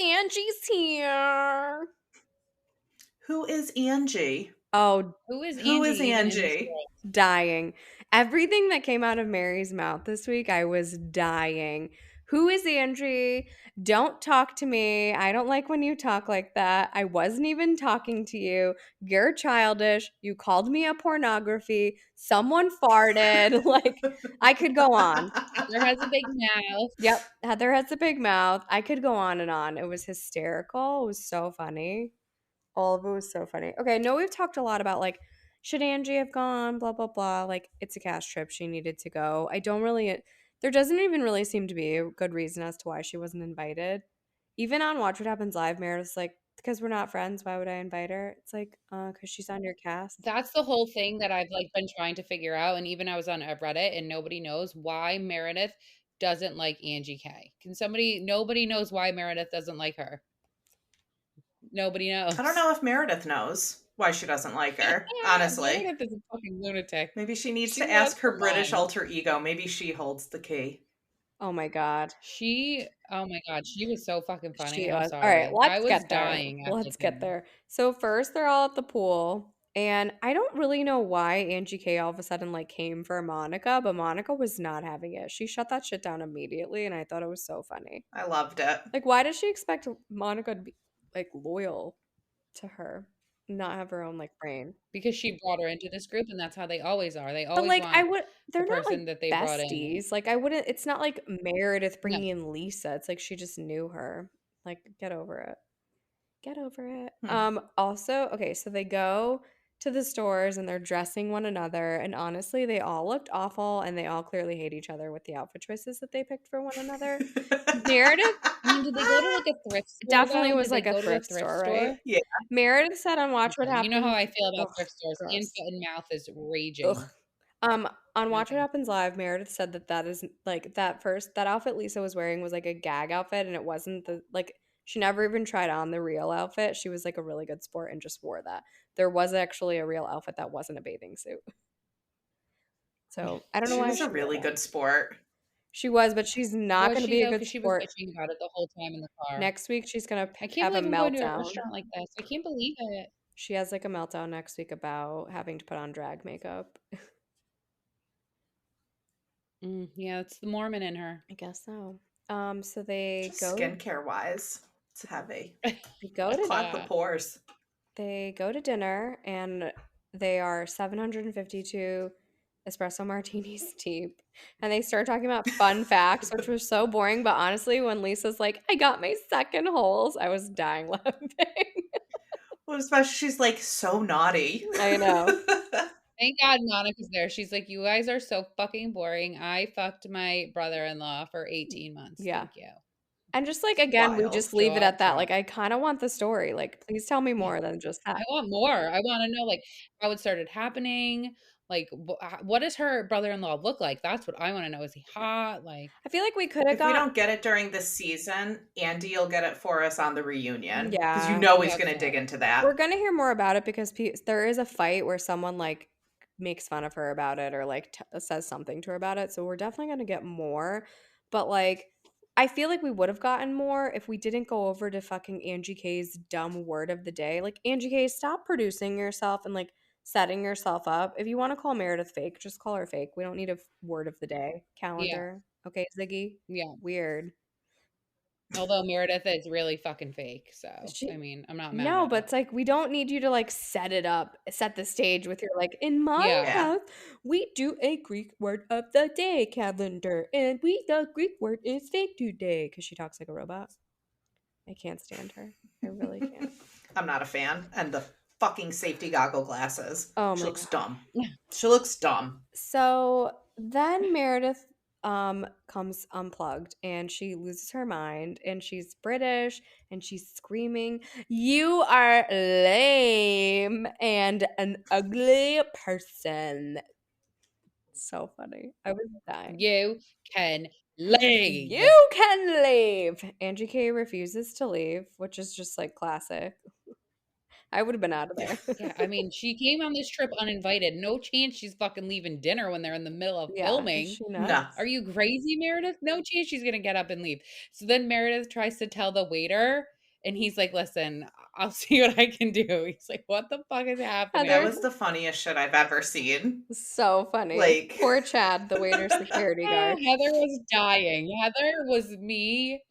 Angie's here. Who is Angie? Oh, Who is Who Angie is even in this Angie? world? dying. Everything that came out of Mary's mouth this week, I was dying. Who is Angie? Don't talk to me. I don't like when you talk like that. I wasn't even talking to you. You're childish. You called me a pornography. Someone farted. Like, I could go on. Heather has a big mouth. Yep. Heather has a big mouth. I could go on and on. It was hysterical. It was so funny. All of it was so funny. Okay, I know we've talked a lot about like, should Angie have gone? Blah, blah, blah. Like, it's a cash trip. She needed to go. I don't really, there doesn't even really seem to be a good reason as to why she wasn't invited. Even on Watch What Happens Live, Meredith's like, because we're not friends, why would I invite her? It's like, because she's on your cast. That's the whole thing that I've like been trying to figure out. And even I was on Reddit and nobody knows why Meredith doesn't like Angie K. Nobody knows why Meredith doesn't like her. Nobody knows. I don't know if Meredith knows why she doesn't like her, honestly. Meredith is a fucking lunatic. Maybe she needs She to ask loves her to British lie. alter ego. Maybe she holds the key. Oh my God. Oh my God, she was so fucking funny. She I'm was. sorry. All right, let's I was get there. dying. Let's get there. So first they're all at the pool. And I don't really know why Angie K all of a sudden like came for Monica, but Monica was not having it. She shut that shit down immediately, and I thought it was so funny. I loved it. Like, why does she expect Monica to be like loyal to her, not have her own like brain? Because she brought her into this group, and that's how they always are. They But always like, I want would. They're the not person like that they brought in. besties. Like, I wouldn't. It's not like Meredith No. bringing in Lisa. It's like she just knew her. Like, get over it. Get over it. Also, okay, so they go to the stores and they're dressing one another, and honestly, they all looked awful and they all clearly hate each other with the outfit choices that they picked for one another. Meredith, I mean, did they go to like a thrift store? definitely though? was Did like they a go thrift to a thrift store, store? right? Yeah. Meredith said on Watch What Happens. You know how I feel about Ugh, thrift stores. gross. Hand, foot, and mouth is raging. Ugh. On Watch Okay. What Happens Live, Meredith said that is like that outfit Lisa was wearing was like a gag outfit, and it wasn't the like she never even tried on the real outfit. She was like a really good sport and just wore that. There was actually a real outfit that wasn't a bathing suit. So I don't know She why was a really good sport. She was, but she's not going to be a good She was sport. bitching about it the whole time in the car. Next week, she's going to I can't have a believe I'm going to a meltdown. restaurant like this. I can't believe it. She has like a meltdown next week about having to put on drag makeup. Yeah, it's the Mormon in her. I guess so. So they Just go skincare wise. It's heavy. They go to Clog the pores. They go to dinner and they are 752 espresso martinis deep, and they start talking about fun facts, which was so boring. But honestly, when Lisa's like, "I got my second holes," I was dying laughing. Well, especially she's like so naughty. I know. Thank God Monica's there. She's like, you guys are so fucking boring. I fucked my brother-in-law for 18 months. Yeah. Thank you. And just like, again, we Wild. just leave it at that. Drop. Like, I kind of want the story. Like, please tell me more than just that. I want more. I want to know like how it started happening. Like, what does her brother-in-law look like? That's what I want to know. Is he hot? Like, I feel like we could have If we got. don't get it during this season, Andy will get it for us on the reunion. Yeah. Because you know he's Yeah, going to dig into that. We're gonna hear more about it because there is a fight where someone like makes fun of her about it or like says something to her about it. So we're definitely gonna get more. But like, I feel like we would have gotten more if we didn't go over to fucking Angie K's dumb word of the day. Like, Angie K, stop producing yourself and like setting yourself up. If you want to call Meredith fake, just call her fake. We don't need a word of the day calendar. Yeah. Okay, Ziggy? yeah. Weird. Although Meredith is really fucking fake. So, I mean, I'm not mad No, at but her. it's like we don't need you to like set the stage with your like, in my house, we do a Greek word of the day calendar, and the Greek word is fake today because she talks like a robot. I can't stand her. I really can't. I'm not a fan. And the fucking safety goggle glasses. Oh She my looks God. dumb. She looks dumb. So then Meredith comes unplugged and she loses her mind and she's British and she's screaming, "You are lame and an ugly person." So funny. I was dying. You can leave. You can leave. Angie K refuses to leave, which is just like classic. I would have been out of there. Yeah, I mean, she came on this trip uninvited. No chance she's fucking leaving dinner when they're in the middle of Yeah, is filming. she No. nuts? Are you crazy, Meredith? No chance she's gonna get up and leave. So then Meredith tries to tell the waiter, and he's like, "Listen, I'll see what I can do." He's like, "What the fuck is happening?" That was the funniest shit I've ever seen. So funny. Like- Poor Chad, the waiter security guard. Heather was dying. Heather was me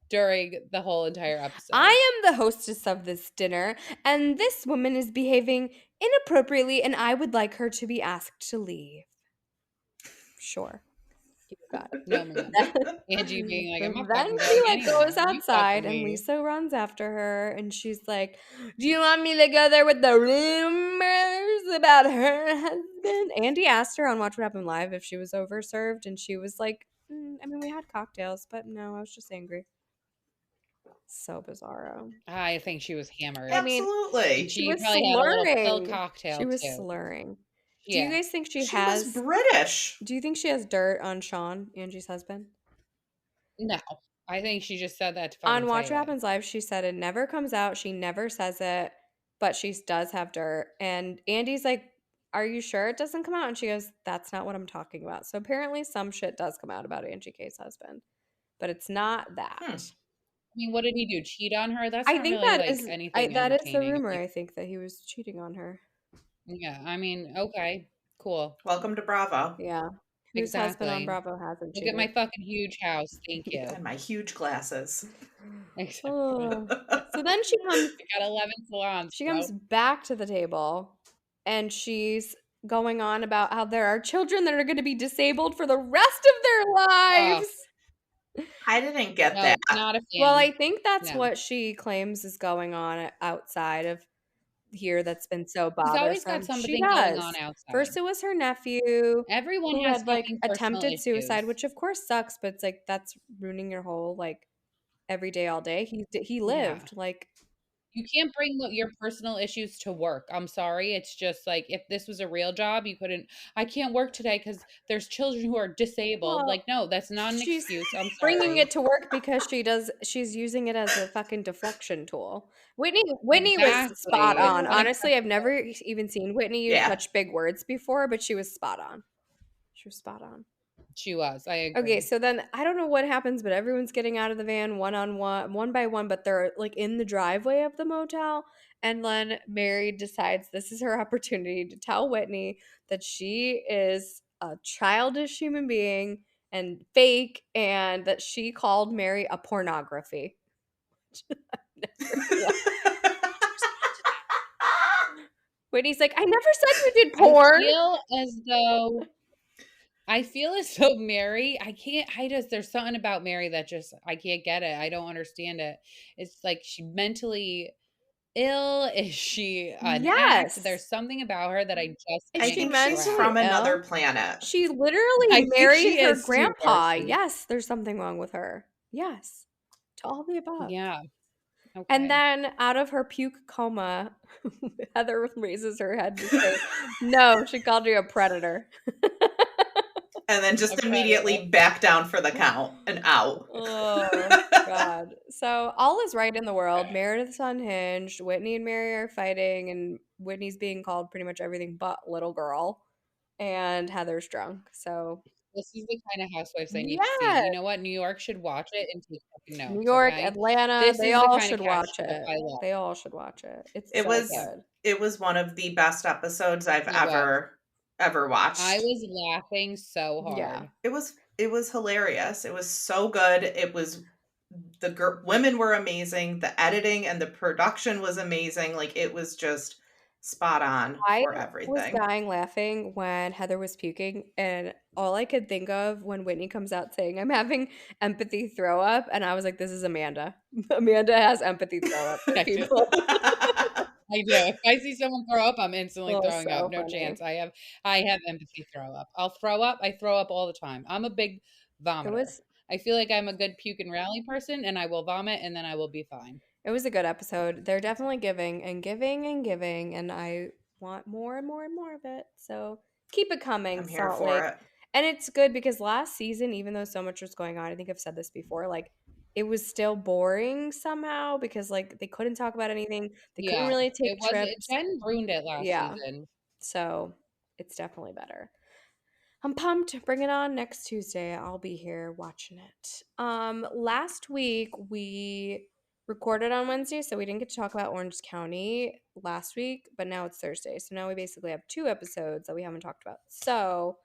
during the whole entire episode. I am the hostess of this dinner, and this woman is behaving inappropriately, and I would like her to be asked to leave. Sure. You got it. No, man. Angie being like, "I'm not Then fucking she going goes anywhere. You outside, fucking and leave." Lisa runs after her, and she's like, "Do you want me to go there with the rumors about her husband?" Andy asked her on Watch What Happened Live if she was overserved, and she was like, I mean, we had cocktails, but no, I was just angry. So bizarro. I think she was hammered. I mean, Absolutely. She was probably had a little pill slurring. cocktail She was too. slurring. Do Yeah. you guys think she was has? British. Do you think she has dirt on Sean, Angie's husband? No, I think she just said that to fucking On Watch say What it. Happens Live, she said it never comes out. She never says it, but she does have dirt. And Andy's like, "Are you sure it doesn't come out?" And she goes, "That's not what I'm talking about." So apparently some shit does come out about Angie K's husband, but it's not that. I mean, what did he do? Cheat on her? That's I not think really that like is anything that is the entertaining. rumor. Like, I think that he was cheating on her. yeah, I mean, okay, cool. Welcome to Bravo. Yeah. Whose husband on Exactly. Bravo hasn't Look cheated? at my fucking huge house. Thank you. And my huge glasses. Exactly. Oh. So then she comes I got 11 salons. She comes back to the table and she's going on about how there are children that are going to be disabled for the rest of their lives. I didn't get No, that. not a fan. Well, I think that's No. what she claims is going on outside of here that's been so bothersome. She's always got something She going does. on outside. First it was her nephew Everyone who has had like fucking personal attempted suicide, issues. which of course sucks, but it's like that's ruining your whole like every day all day. He lived like you can't bring your personal issues to work. I'm sorry. It's just like if this was a real job, you couldn't. I can't work today because there's children who are disabled. Well, like, no, that's not an she's excuse. I'm sorry. bringing it to work because she's using it as a fucking deflection tool. Whitney was spot Exactly. on. Honestly, I've never even seen Whitney use Yeah. such big words before, but she was spot on. She was spot on. She was. I agree. Okay, so then I don't know what happens, but everyone's getting out of the van one by one, but they're like in the driveway of the motel. And then Mary decides this is her opportunity to tell Whitney that she is a childish human being and fake, and that she called Mary a pornography. Whitney's like, "I never said you did porn." I feel as though Mary, there's something about Mary that just, I can't get it. I don't understand it. It's like she mentally ill. Is she an Yes. act? There's something about her that I just I can't think grasp. she's from another planet. She literally I think married she her is too, grandpa. Darcy. Yes, there's something wrong with her. Yes. To all the above. Yeah. Okay. And then out of her puke coma, Heather raises her head to say, "No, she called you a predator." And then just A immediately predator. back down for the count and out. Oh, God. So all is right in the world. Meredith's unhinged. Whitney and Mary are fighting, and Whitney's being called pretty much everything but little girl. And Heather's drunk. So This is the kind of housewives I need to see. yes. You know what? New York should watch it and take fucking notes. New York, okay? Atlanta, This they is the all kind should of watch catch it. I love. They all should watch it. It's It so was good. it was one of the best episodes I've ever watched. I was laughing so hard. Yeah. It was hilarious. It was so good. It was women were amazing. The editing and the production was amazing. Like it was just spot on for everything. I was dying laughing when Heather was puking, and all I could think of when Whitney comes out saying, "I'm having empathy throw up," and I was like, "This is Amanda. Amanda has empathy throw up for people." I do. If I see someone throw up, I'm instantly throwing so up. No funny. chance. I have empathy throw up. I'll throw up. I throw up all the time. I'm a big vomiter. I feel like I'm a good puke and rally person, and I will vomit, and then I will be fine. It was a good episode. They're definitely giving and giving and giving, and I want more and more and more of it. So keep it coming, I'm here Salt for Lake. it. And it's good because last season, even though so much was going on, I think I've said this before, like it was still boring somehow because like they couldn't talk about anything. They couldn't Yeah, really take it was. trips. Jenn ruined it last Yeah. season. So it's definitely better. I'm pumped. Bring it on next Tuesday. I'll be here watching it. Last week we recorded on Wednesday, so we didn't get to talk about Orange County last week, but now it's Thursday. So now we basically have 2 episodes that we haven't talked about. So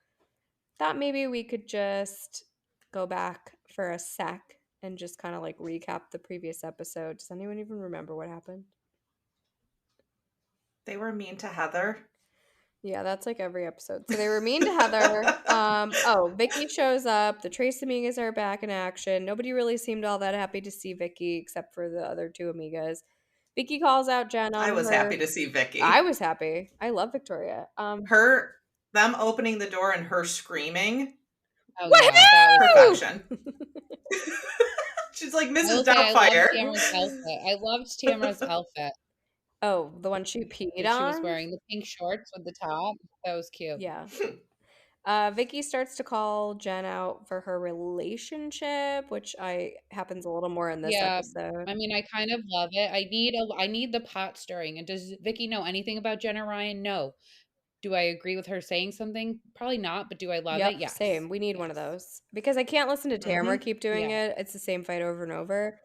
thought maybe we could just go back for a sec and just kind of like recap the previous episode. Does anyone even remember what happened? They were mean to Heather. Yeah, that's like every episode. So they were mean to Heather. Vicky shows up. The Trace Amigas are back in action. Nobody really seemed all that happy to see Vicky except for the other 2 amigas. Vicky calls out Jenn on I was her. happy to see Vicky. I was happy. I love Victoria. Them opening the door and her screaming. Oh yeah, that was perfection. She's like Mrs. Doubtfire. I loved Tamara's outfit. Oh, the one she peed on? She was wearing the pink shorts with the top. That was cute. Yeah. Vicky starts to call Jenn out for her relationship, which happens a little more in this episode. I mean, I kind of love it. I need the pot stirring. And does Vicky know anything about Jenn or Ryan? No. Do I agree with her saying something? Probably not, but do I love it? Yes. Same. We need one of those. Because I can't listen to Tamara keep doing it. It's the same fight over and over.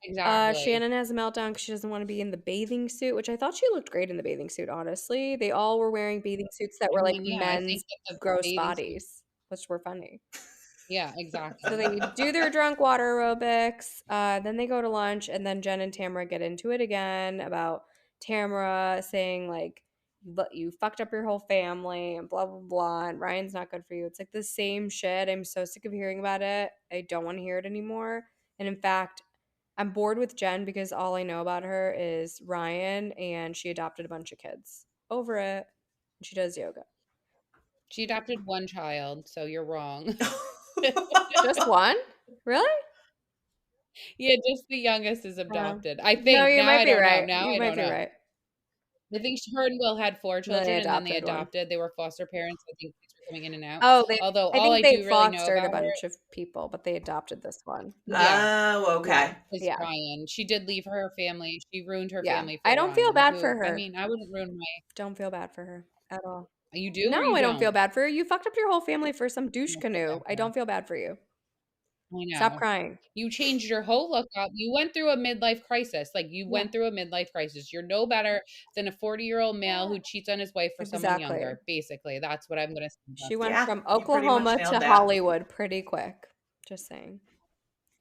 Exactly. Shannon has a meltdown because she doesn't want to be in the bathing suit, which I thought she looked great in the bathing suit, honestly. They all were wearing bathing suits that were like men's gross bodies, which were funny. Yeah, exactly. So they do their drunk water aerobics. Then they go to lunch, and then Jenn and Tamara get into it again about Tamara saying, like, you fucked up your whole family and blah, blah, blah, and Ryan's not good for you. It's like the same shit. I'm so sick of hearing about it. I don't want to hear it anymore. And in fact, I'm bored with Jenn because all I know about her is Ryan, and she adopted a bunch of kids. Over it. She does yoga. She adopted 1 child, so you're wrong. Just one? Really? Yeah, just the youngest is adopted. I think. No, you now might I be don't right. know. Now you I might don't be know. right. I think her and Will had 4 children, and then they adopted. One. They were foster parents. I think kids were coming in and out. Oh, although I all think I they do really know fostered about a bunch of people, but they adopted this one. Yeah. Oh, okay. Yeah. Ryan. She did leave her family. She ruined her family. I don't feel bad for her. I mean, I wouldn't ruin my. Don't feel bad for her at all. You do? No, you I don't feel bad for her. You fucked up your whole family for some douche I canoe. I don't feel bad for you. I know. Stop crying. You changed your whole look up. You went through a midlife crisis. Like you went through a midlife crisis. You're no better than a 40-year-old male who cheats on his wife for someone younger. Basically, that's what I'm going to say. She went from Oklahoma to Hollywood pretty quick. Just saying.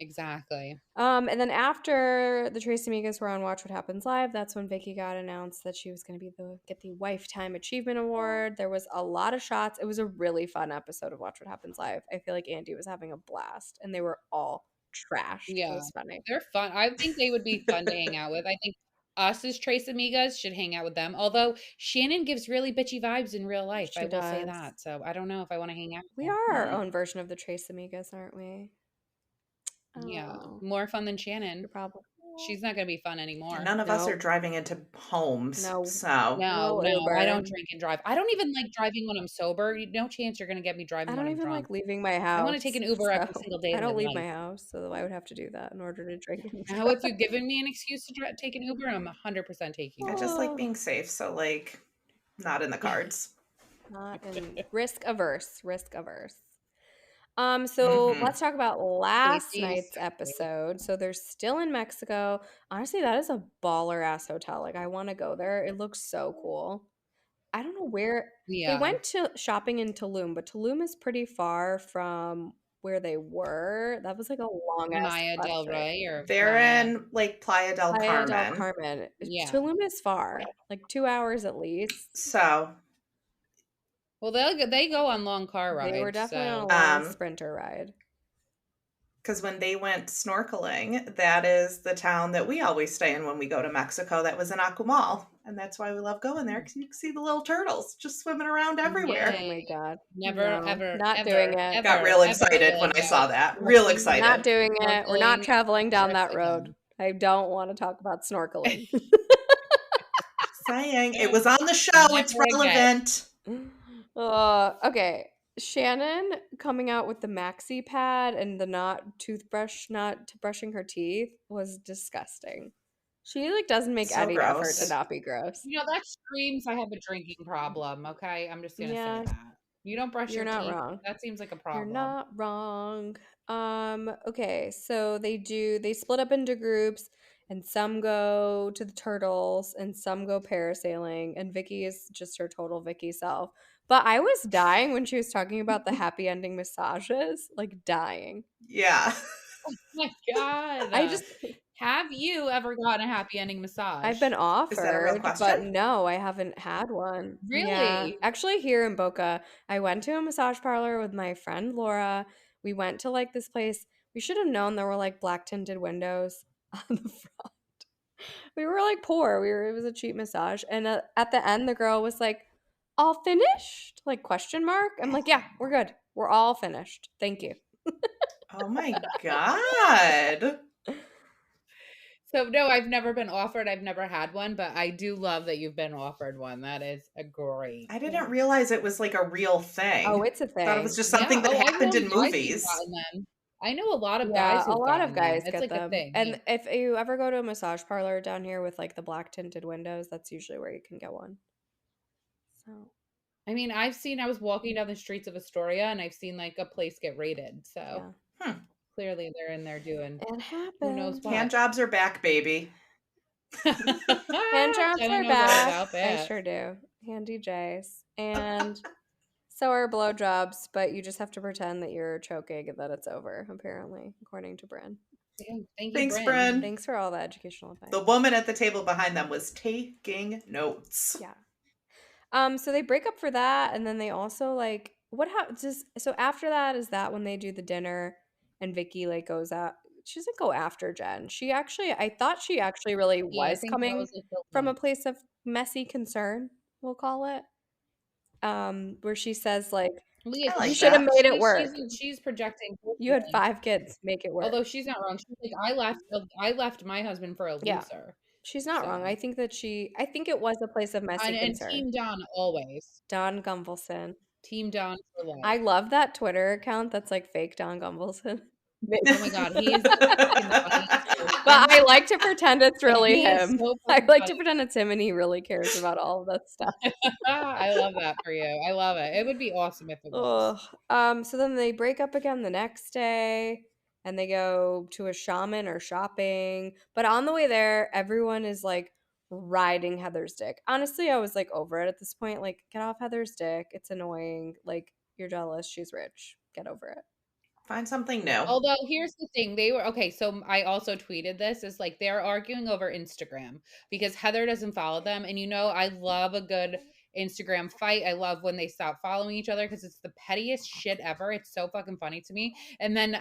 Exactly. And then after the Trace Amigas were on Watch What Happens Live, that's when Vicky got announced that she was going to get the Lifetime Achievement Award. There was a lot of shots. It was a really fun episode of Watch What Happens Live. I feel like Andy was having a blast, and they were all trashed. Yeah, it was funny. They're fun. I think they would be fun to hang out with. I think us as Trace Amigas should hang out with them. Although Shannon gives really bitchy vibes in real life. I will say that. So I don't know if I want to hang out with them. We are our own version of the Trace Amigas, aren't we? Yeah, more fun than Shannon. Probably. She's not going to be fun anymore. None of us are driving into homes. No, I don't drink and drive. I don't even like driving when I'm sober. No chance you're going to get me driving when I'm drunk. I don't even like leaving my house. I want to take an Uber every single day. I don't leave my house, so I would have to do that in order to drink and drive. Now, if you've given me an excuse to take an Uber, I'm 100% taking it. I just like being safe, so like not in the cards. Not in risk averse. So let's talk about last night's episode. So they're still in Mexico. Honestly, that is a baller ass hotel. Like, I want to go there. It looks so cool. I don't know where they went to shopping in Tulum, but Tulum is pretty far from where they were. That was like a long ass Maya del Rey, or they're in like Playa del Carmen. Yeah. Tulum is far, like 2 hours at least. So. Well, they go on long car rides. They were definitely on a long sprinter ride. Because when they went snorkeling, that is the town that we always stay in when we go to Mexico. That was in Akumal. And that's why we love going there, because you can see the little turtles just swimming around everywhere. Oh my God. Never, No, ever, not ever, doing it. Got real excited when I saw that. Real excited. Not doing it. We're not Snorkeling traveling down that trips road. again. I don't want to talk about snorkeling. Saying it was on the show. It's Never again. relevant. Okay. Shannon coming out with the maxi pad and the not toothbrush, not brushing her teeth was disgusting. She like doesn't make So any effort gross. to not be gross. You know, that screams I have a drinking problem, okay? I'm just going to Yeah. say that. You don't brush You're your not teeth. wrong. That seems like a problem. You're not wrong. Okay, so they split up into groups and some go to the turtles and some go parasailing and Vicky is just her total Vicky self. But I was dying when she was talking about the happy ending massages, like dying. Yeah. Oh my God. I just Have you ever gotten a happy ending massage? I've been Is that a real offered, but question? no, I haven't had one. Really? Yeah. Actually, here in Boca, I went to a massage parlor with my friend Laura. We went to like this place. We should have known there were like black tinted windows on the front. We were like poor. It was a cheap massage. And at the end, the girl was like, "All finished?" Like question mark. I'm like, "Yeah, we're good. We're all finished. Thank you." Oh my God. So no, I've never been offered. I've never had one, but I do love that you've been offered one. That is a great. I didn't realize it was like a real thing. Oh, it's a thing. Thought it was just something that happened in movies. I know a lot of Yeah, guys. a lot of guys It's get like them. a thing. And if you ever go to a massage parlor down here with like the black tinted windows, that's usually where you can get one. So I mean, I was walking down the streets of Astoria and I've seen like a place get raided. So yeah. clearly they're in there doing It happens. who knows what. Hand jobs are back, baby. Hand jobs Jenna are knows all back. about that. I sure do. Hand DJs. And so are blowjobs, but you just have to pretend that you're choking and that it's over, apparently, according to Bryn. Thank you, Thanks, Bryn. Bryn. Thanks for all the educational advice. The woman at the table behind them was taking notes. Yeah. So they break up for that, and then they also like what happens? So after that, is that when they do the dinner, and Vicky like goes out? She doesn't go after Jenn. I thought she actually really Yeah, I was think that coming was, like, the from a link. place of messy concern, we'll call it. Where she says like, Leah, I like you should have that. made it work. She's projecting. You had 5 kids, make it work. Although she's not wrong. She's like, I left my husband for a loser. Yeah. She's not wrong. So. I think it was a place of messy concern. And Team Don always. Don Gumbelson. Team Don for life. I love that Twitter account that's like fake Don Gumbelson. Oh my God, he is the funniest person. But I like to pretend it's really He is him. so I fucking like to funny. pretend it's him and he really cares about all of that stuff. I love that for you. I love it. It would be awesome if it was. So then they break up again the next day and they go to a shaman or shopping. But on the way there, everyone is like riding Heather's dick. Honestly, I was like over it at this point. Like, get off Heather's dick. It's annoying. Like, you're jealous. She's rich. Get over it. Find something new. Although here's the thing, so I also tweeted this, is like they're arguing over Instagram because Heather doesn't follow them, and I love a good Instagram fight. I love when they stop following each other because it's the pettiest shit ever. It's so fucking funny to me. And then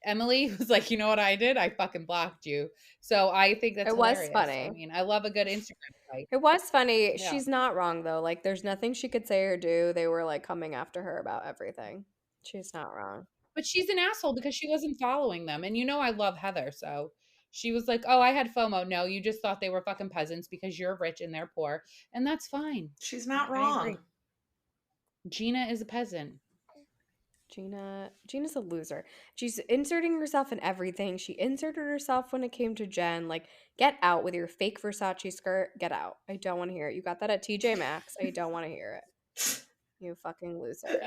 Emily was like, you know what I did? I fucking blocked you. So I think that's hilarious. Was funny. I mean, I love a good Instagram fight. It was funny. Yeah. She's not wrong though. Like, there's nothing she could say or do. They were like coming after her about everything. She's not wrong. But she's an asshole because she wasn't following them. And I love Heather. So she was like, oh, I had FOMO. No, you just thought they were fucking peasants because you're rich and they're poor. And that's fine. She's not I wrong. agree. Gina is a peasant. Gina's a loser. She's inserting herself in everything. She inserted herself when it came to Jenn. Like, get out with your fake Versace skirt. Get out. I don't want to hear it. You got that at TJ Maxx. I don't want to hear it. You fucking loser.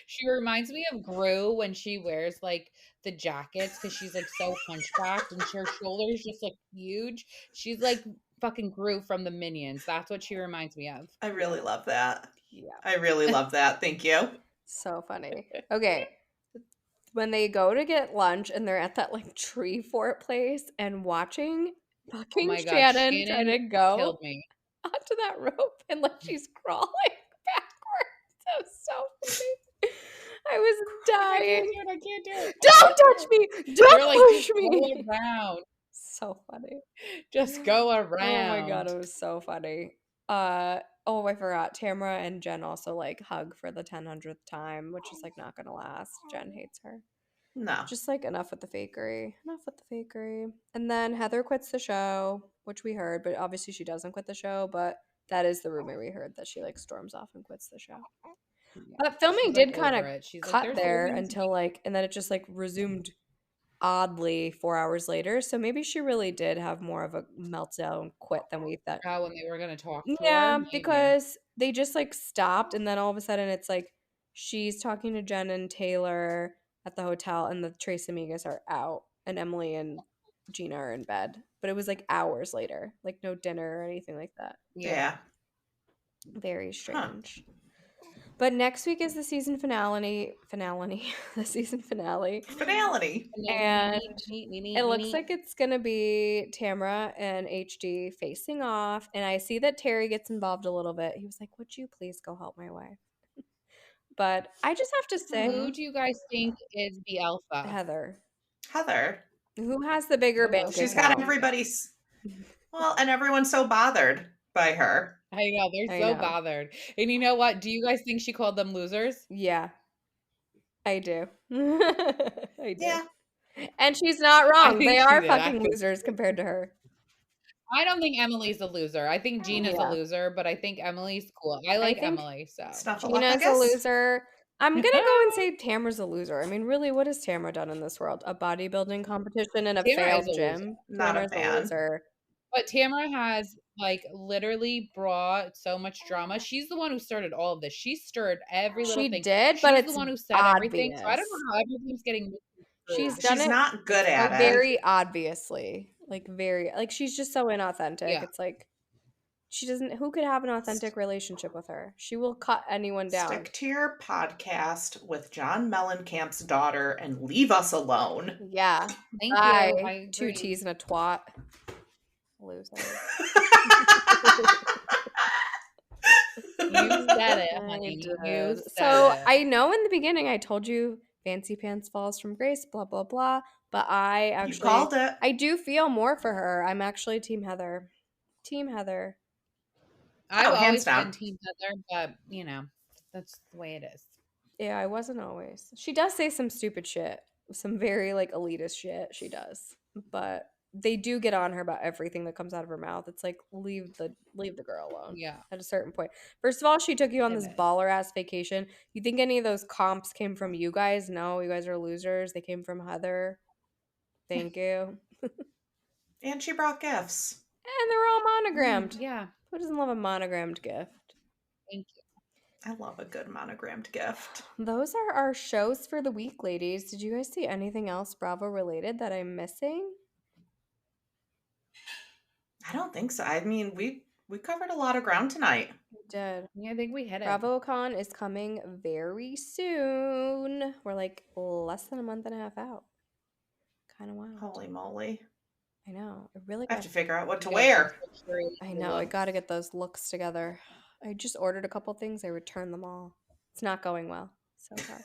She reminds me of Gru when she wears like the jackets because she's like so hunchbacked and her shoulders just look huge. She's like fucking Gru from the Minions. That's what she reminds me of. I really love that. Yeah. I really love that. Thank you. So funny. Okay. When they go to get lunch and they're at that like tree fort place and watching fucking Shannon trying to go killed me. onto that rope and like she's crawling backwards. That was so funny. I was dying. I can't do it. Don't touch me. Don't push me. Around. So funny. Just go around. Oh my god, it was so funny. Oh, I forgot. Tamra and Jenn also like hug for the 100th time, which is like not gonna last. Jenn hates her. No. Just like enough with the fakery. Enough with the fakery. And then Heather quits the show, which we heard, but obviously she doesn't quit the show, but that is the rumor we heard, that she like storms off and quits the show. Yeah. But filming She's, did like, kind of over it. She's like, cut "There's there always until like, and then it just like resumed oddly 4 hours later. So maybe she really did have more of a meltdown quit than we thought. how when they were gonna talk to Yeah, her." Maybe. because they just like stopped, and then all of a sudden it's like she's talking to Jenn and Taylor at the hotel, and the Tres Amigas are out, and Emily and Gina are in bed. But it was like hours later, like no dinner or anything like that. Yeah. Very strange. But next week is the season finale. The season finale. Finality. And it looks like it's gonna be Tamra and HD facing off. And I see that Terry gets involved a little bit. He was like, "Would you please go help my wife?" But I just have to say, Who do you guys think is the alpha? Heather, Heather. who has the bigger bank She's account. got everybody's. Well, and everyone's so bothered by her. I know, they're so bothered. And you know what? Do you guys think she called them losers? Yeah, I do. I do. Yeah. And she's not wrong. think They she are did, fucking actually. losers compared to her. I don't think Emily's a loser. I think Gina's Yeah. a loser, but I think Emily's cool. I like think Emily, so Gina's a loser. I'm gonna go and say Tamra's a loser. I mean, really, what has Tamra done in this world? A bodybuilding competition and a Tamra failed is a loser. gym. Not a Tamra's fan. loser. But Tamra has like literally brought so much drama. She's the one who started all of this. She stirred every little She thing. did, but She's it's the one who said everything. So I don't know how everything's getting She's done She's it not good at it. very obviously. Like very like she's just so inauthentic. Yeah. It's like she doesn't who could have an authentic relationship with her? She will cut anyone down. Stick to your podcast with John Mellencamp's daughter and leave us alone. Yeah. Thank Bye. you. I 2 agree. T's and a twat. Loser. You said it, I honey. did. You said So it. I know in the beginning I told you Fancy Pants falls from grace, blah blah blah. But I You actually called it. I do feel more for her. I'm actually Team Heather. Team Heather. I've hands always down. been Team Heather, but you know, that's the way it is. Yeah, I wasn't always. She does say some stupid shit. Some very like elitist shit she does. But they do get on her about everything that comes out of her mouth. It's like leave the girl alone. Yeah. At a certain point. First of all, she took you on this Pivot. baller ass vacation. You think any of those comps came from you guys? No, you guys are losers. They came from Heather. Thank you. And she brought gifts. And they're all monogrammed. Yeah. Who doesn't love a monogrammed gift? Thank you. I love a good monogrammed gift. Those are our shows for the week, ladies. Did you guys see anything else Bravo related that I'm missing? I don't think so. I mean, we covered a lot of ground tonight. We did. Yeah, I think we hit it. BravoCon is coming very soon. We're like less than a month and a half out. Kind of wild. Holy moly. I know. I really I have got to figure out what to You wear. I know. I got to get those looks together. I just ordered a couple things. I returned them all. It's not going well so far.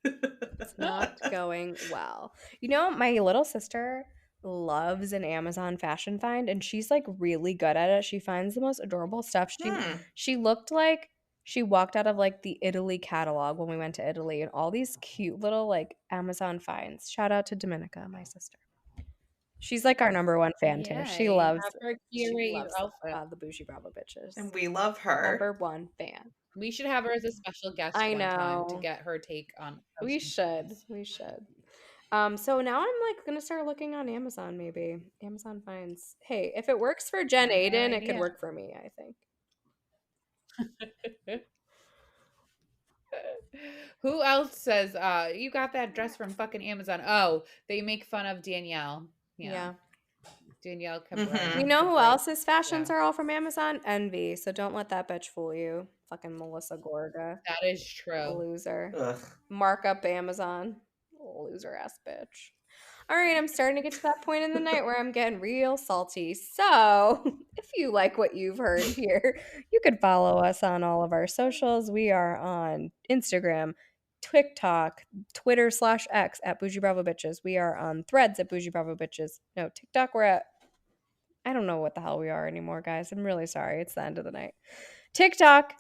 It's not going well. You know, my little sister loves an Amazon fashion find, and she's like really good at it. She finds the most adorable stuff. She looked like she walked out of like the Italy catalog when we went to Italy, and all these cute little like Amazon finds. Shout out to Dominica, my sister. She's like our number one fan too. She Yay. loves Have her curate your outfit. the Boujee Bravo Bitches. And we love her. Number one fan. We should have her as a special guest I one time to know. get her take on. We should. We should. So now I'm like gonna start looking on Amazon, maybe. Amazon finds. Hey, if it works for Jen Aiden, it could work for me, I think. Who else says you got that dress from fucking Amazon? Oh, they make fun of Danielle. Yeah. Danielle Mhm. You know who else's fashions are all from Amazon? Envy. So don't let that bitch fool you. Fucking Melissa Gorga. That is true. Loser. Ugh. Mark up Amazon. Loser ass bitch. All right, I'm starting to get to that point in the night where I'm getting real salty. So, if you like what you've heard here, you could follow us on all of our socials. We are on Instagram, TikTok, Twitter /X at Boujee Bravo Bitches. We are on Threads at Boujee Bravo Bitches. No, TikTok, we're at I don't know what the hell we are anymore, guys. I'm really sorry. It's the end of the night. TikTok,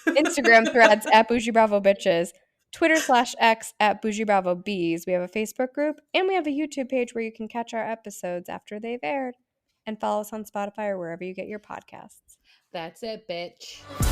Instagram threads at Boujee Bravo Bitches, Twitter/X at Boujee Bravo Bees. We have a Facebook group, and we have a YouTube page where you can catch our episodes after they've aired. And follow us on Spotify or wherever you get your podcasts. That's it, bitch.